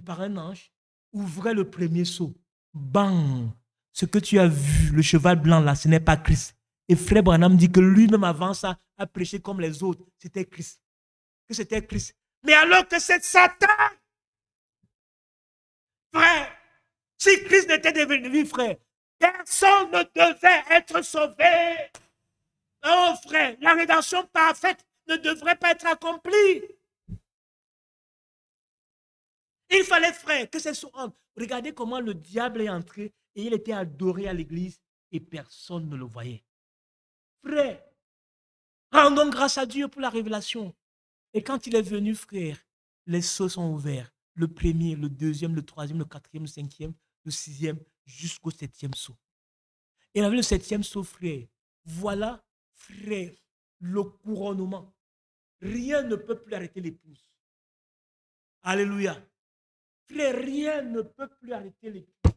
par un ange, ouvrait le premier seau. Bang! Ce que tu as vu, le cheval blanc là, ce n'est pas Christ. Et frère Branham dit que lui-même avant ça a prêché comme les autres. C'était Christ. Que c'était Christ. Mais alors que c'est Satan! Frère, si Christ n'était devenu frère, personne ne devait être sauvé. Oh frère, la rédemption parfaite ne devrait pas être accomplie. Il fallait, frère, que c'est son homme. Regardez comment le diable est entré et il était adoré à l'église et personne ne le voyait. Frère, rendons grâce à Dieu pour la révélation. Et quand il est venu, frère, les sceaux sont ouverts. Le premier, le deuxième, le troisième, le quatrième, le cinquième, le sixième, jusqu'au septième sceau. Et il avait le septième sceau, frère. Voilà frère, le couronnement. Rien ne peut plus arrêter l'épouse. Alléluia. Frère, rien ne peut plus arrêter l'épouse.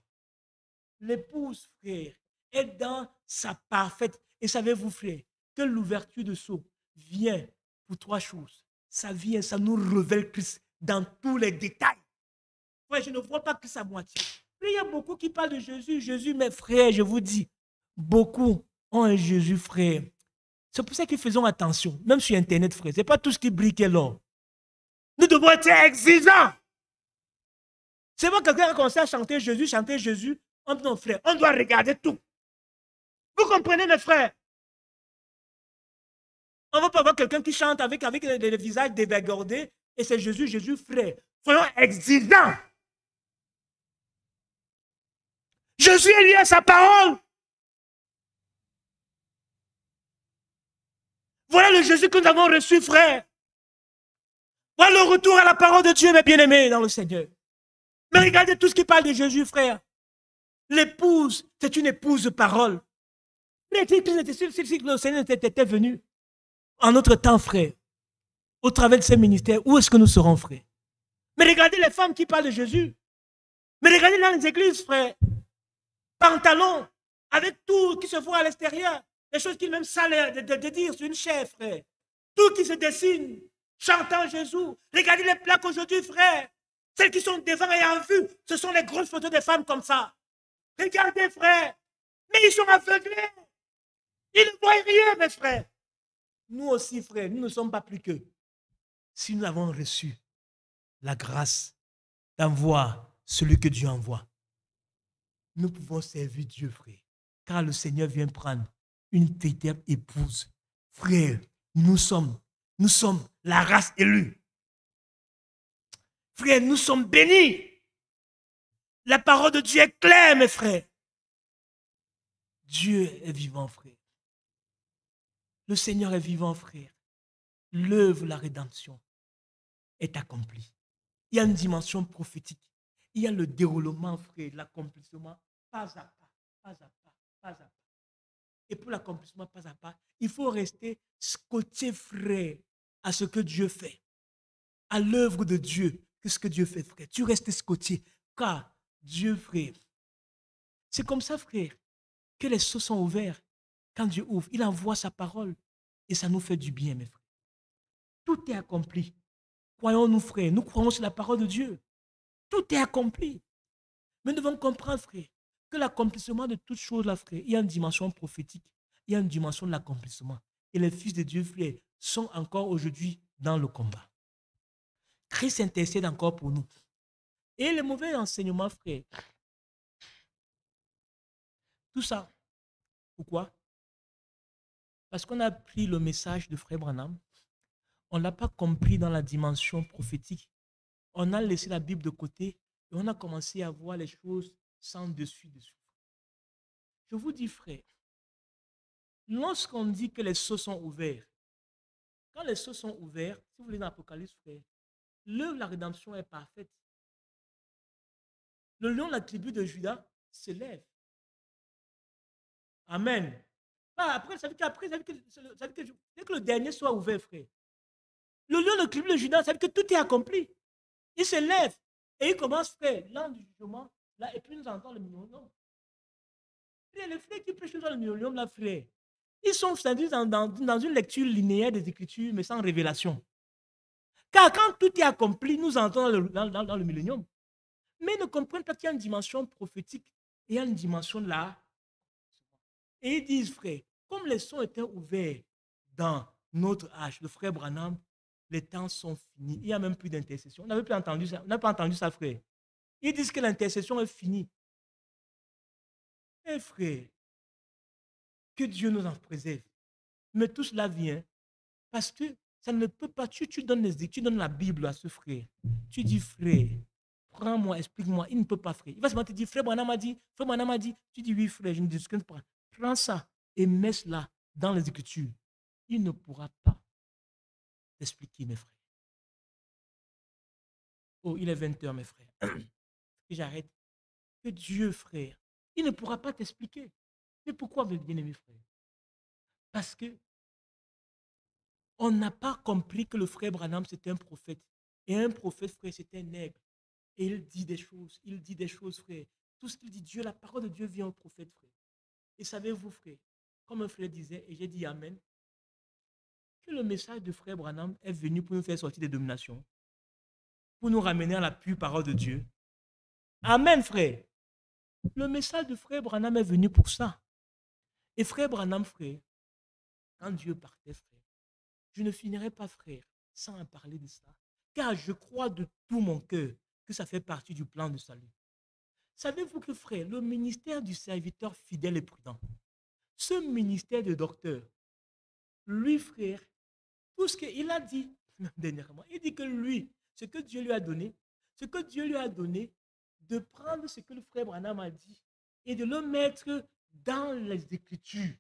L'épouse, frère, est dans sa parfaite. Et savez-vous, frère, que l'ouverture de sceau vient pour 3 choses. Ça vient, ça nous révèle Christ dans tous les détails. Frère, je ne vois pas Christ à moitié. Il y a beaucoup qui parlent de Jésus. Jésus, mes frères, je vous dis, beaucoup ont un Jésus, frère. C'est pour ça qu'ils faisons attention, même sur Internet, frère. Ce n'est pas tout ce qui brille qui est l'or. Nous devons être exigeants. C'est pas quelqu'un qui a commencé à chanter Jésus. Non, frère, on doit regarder tout. Vous comprenez, mes frères? On ne va pas avoir quelqu'un qui chante avec le visage dévergondé et c'est Jésus, frère. Soyons exigeants. Jésus est lié à sa parole. Voilà le Jésus que nous avons reçu, frère. Voilà le retour à la parole de Dieu, mes bien-aimés dans le Seigneur. Mais regardez tout ce qui parle de Jésus, frère. L'épouse, c'est une épouse de parole. Mais si le Seigneur était venu en notre temps, frère, au travers de ces ministères, où est-ce que nous serons, frère? Mais regardez les femmes qui parlent de Jésus. Mais regardez dans les églises, frère. Pantalon, avec tout qui se voit à l'extérieur. Les choses qui même salent de dire sur une chair, frère. Tout qui se dessine, chantant Jésus. Regardez les plaques aujourd'hui, frère. Celles qui sont devant et en vue, ce sont les grosses photos des femmes comme ça. Regardez, frère. Mais ils sont aveuglés. Ils ne voient rien, mes frères. Nous aussi, frère, nous ne sommes pas plus qu'eux. Si nous avons reçu la grâce d'envoyer celui que Dieu envoie, nous pouvons servir Dieu, frère. Car le Seigneur vient prendre une véritable épouse. Frère, nous sommes la race élue. Frère, nous sommes bénis. La parole de Dieu est claire, mes frères. Dieu est vivant, frère. Le Seigneur est vivant, frère. L'œuvre de la rédemption est accomplie. Il y a une dimension prophétique. Il y a le déroulement, frère, l'accomplissement, pas à pas, pas à pas, pas à pas. Et pour l'accomplissement, pas à pas, il faut rester scotché, frère, à ce que Dieu fait. À l'œuvre de Dieu, qu'est-ce que Dieu fait, frère? Tu restes scotché, car Dieu, frère, c'est comme ça, frère, que les cieux sont ouverts. Quand Dieu ouvre, il envoie sa parole et ça nous fait du bien, mes frères. Tout est accompli. Croyons-nous, frère, nous croyons sur la parole de Dieu. Tout est accompli. Mais nous devons comprendre, frère, que l'accomplissement de toutes choses, là, frère, il y a une dimension prophétique, il y a une dimension de l'accomplissement. Et les fils de Dieu, frère, sont encore aujourd'hui dans le combat. Christ intercède encore pour nous. Et le mauvais enseignement, frère, tout ça, pourquoi? Parce qu'on a pris le message de frère Branham, on ne l'a pas compris dans la dimension prophétique. On a laissé la Bible de côté et on a commencé à voir les choses sans dessus-dessous. Je vous dis, frère, lorsqu'on dit que les cieux sont ouverts, quand les cieux sont ouverts, si vous lisez dans l'Apocalypse, frère, l'œuvre de la rédemption est parfaite. Le lion de la tribu de Juda se lève. Amen. Après, ça veut dire que le dernier soit ouvert, frère. Le lion de la tribu de Juda, ça veut dire que tout est accompli. Il se lève et il commence, frère, l'an du jugement, là, et puis nous entendons le millénium. Les frères qui prêchent dans le millénium, là, frère, ils sont dans une lecture linéaire des Écritures, mais sans révélation. Car quand tout est accompli, nous entrons dans le millénium. Mais ils ne comprennent pas qu'il y a une dimension prophétique et il y a une dimension là. Et ils disent, frère, comme les sons étaient ouverts dans notre âge, le frère Branham, les temps sont finis. Il n'y a même plus d'intercession. On n'avait plus entendu ça. On n'a pas entendu ça, frère. Ils disent que l'intercession est finie. Eh, frère, que Dieu nous en préserve. Mais tout cela vient parce que ça ne peut pas. Tu donnes la Bible à ce frère. Tu dis, frère, prends-moi, explique-moi. Il ne peut pas, frère. Il va se te dire, frère Branham m'a dit, frère Branham m'a dit. Tu dis, oui, frère, je ne discute pas. Prends ça et mets cela dans les Écritures. Il ne pourra pas t'expliquer, mes frères. Oh, il est 20h, mes frères. Et j'arrête. Que Dieu, frère, il ne pourra pas t'expliquer. Mais pourquoi, mes bien-aimés frères? Parce que On n'a pas compris que le frère Branham, c'était un prophète. Et un prophète, frère, c'était un nègre. Et il dit des choses, frère. Tout ce qu'il dit, Dieu, la parole de Dieu vient au prophète, frère. Et savez-vous, frère, comme un frère disait, et j'ai dit Amen, que le message de frère Branham est venu pour nous faire sortir des dominations, pour nous ramener à la pure parole de Dieu. Amen, frère. Le message de frère Branham est venu pour ça. Et frère Branham, frère, quand Dieu partait, frère, je ne finirai pas, frère, sans en parler de ça. Car je crois de tout mon cœur que ça fait partie du plan de salut. Savez-vous que, frère, le ministère du serviteur fidèle et prudent, ce ministère de docteur, lui, frère, tout ce qu'il a dit dernièrement, il dit que lui, ce que Dieu lui a donné, de prendre ce que le frère Branham a dit et de le mettre dans les Écritures.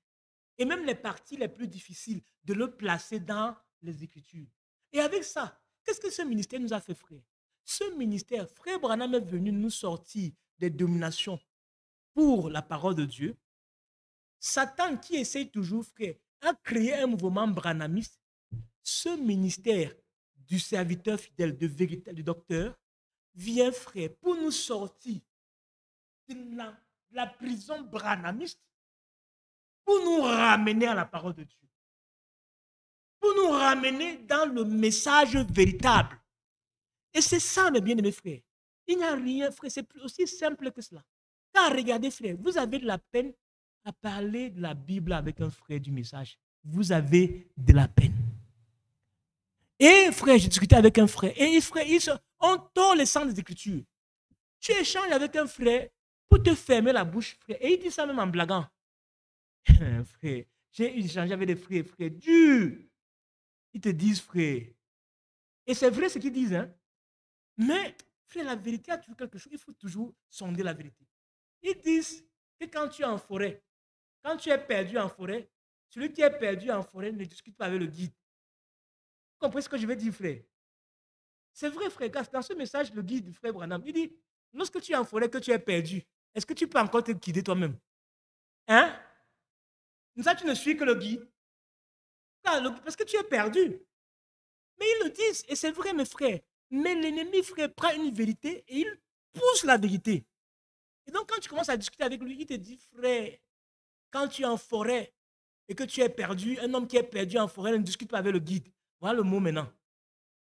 Et même les parties les plus difficiles, de le placer dans les Écritures. Et avec ça, qu'est-ce que ce ministère nous a fait, frère? Ce ministère, frère Branham est venu nous sortir des dominations pour la parole de Dieu. Satan, qui essaye toujours, frère, à créer un mouvement branhamiste. Ce ministère du serviteur fidèle, du docteur, vient, frère, pour nous sortir de la prison branhamiste, pour nous ramener à la parole de Dieu, pour nous ramener dans le message véritable. Et c'est ça, mes bien-aimés frères. Il n'y a rien, frère, c'est aussi simple que cela. Car regardez, frère, vous avez de la peine à parler de la Bible avec un frère du message. Vous avez de la peine. Et frère, j'ai discuté avec un frère. Et frère, on tord les sens des Écritures. Tu échanges avec un frère pour te fermer la bouche, frère. Et il dit ça même en blaguant. Frère, j'ai échangé avec des frères durs. Ils te disent, frère. Et c'est vrai ce qu'ils disent, hein. Mais, frère, la vérité a toujours quelque chose. Il faut toujours sonder la vérité. Ils disent que quand tu es en forêt, quand tu es perdu en forêt, celui qui est perdu en forêt ne discute pas avec le guide. Vous comprenez ce que je veux dire, frère? C'est vrai, frère, car dans ce message, le guide du frère Branham, il dit, lorsque tu es en forêt, que tu es perdu, est-ce que tu peux encore te guider toi-même? Hein? Comme ça, tu ne suis que le guide. Parce que tu es perdu. Mais ils le disent, et c'est vrai, mes frères. Mais l'ennemi, frère, prend une vérité et il pousse la vérité. Et donc, quand tu commences à discuter avec lui, il te dit, frère, quand tu es en forêt et que tu es perdu, un homme qui est perdu en forêt ne discute pas avec le guide. Voilà le mot maintenant.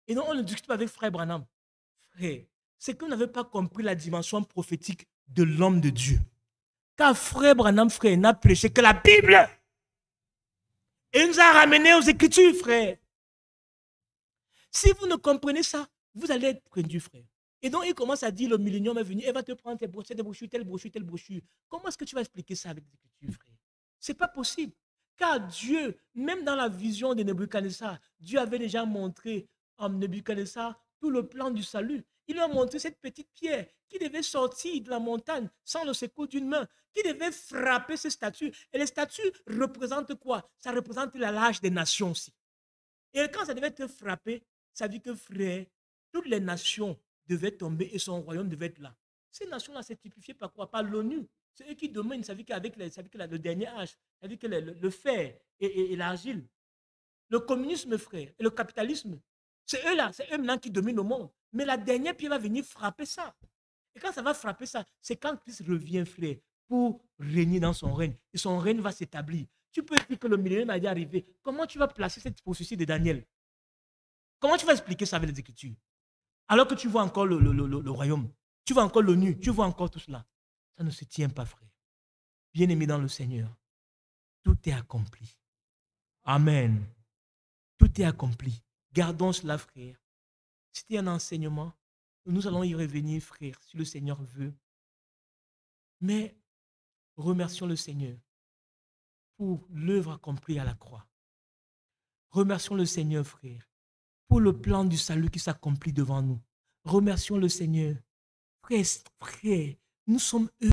Et donc, on ne discute pas avec frère Branham. Frère, c'est qu'on n'avait pas compris la dimension prophétique de l'homme de Dieu. Car frère Branham, frère, n'a prêché que la Bible. Et il nous a ramenés aux Écritures, frère. Si vous ne comprenez ça, vous allez être perdu, frère. Et donc, il commence à dire, le millénium est venu, elle va te prendre tes brochures, telle brochure. Comment est-ce que tu vas expliquer ça avec les Écritures, frère? Ce n'est pas possible. Car Dieu, même dans la vision de Nebuchadnezzar, Dieu avait déjà montré à Nebuchadnezzar tout le plan du salut. Il lui a montré cette petite pierre qui devait sortir de la montagne sans le secours d'une main, qui devait frapper ces statues. Et les statues représentent quoi? Ça représente la lâche des nations aussi. Et quand ça devait être frappé, ça dit que, frère, toutes les nations devaient tomber et son royaume devait être là. Ces nations-là, c'est typifié par quoi? Par l'ONU. C'est eux qui dominent. Ça veut dire qu'avec le dernier âge, ça veut dire que le fer et l'argile, le communisme, frère, et le capitalisme, c'est eux là, c'est eux maintenant qui dominent le monde. Mais la dernière pierre va venir frapper ça. Et quand ça va frapper ça, c'est quand Christ revient, frère, pour régner dans son règne. Et son règne va s'établir. Tu peux dire que le millénaire a déjà arrivé. Comment tu vas placer cette prophétie de Daniel? Comment tu vas expliquer ça avec les Écritures? Alors que tu vois encore le royaume, tu vois encore l'ONU, tu vois encore tout cela. Ça ne se tient pas, frère. Bien-aimé dans le Seigneur, tout est accompli. Amen. Tout est accompli. Gardons cela, frère. C'était un enseignement. Nous allons y revenir, frère, si le Seigneur veut. Mais remercions le Seigneur pour l'œuvre accomplie à la croix. Remercions le Seigneur, frère, pour le plan du salut qui s'accomplit devant nous. Remercions le Seigneur. Frère, nous sommes heureux.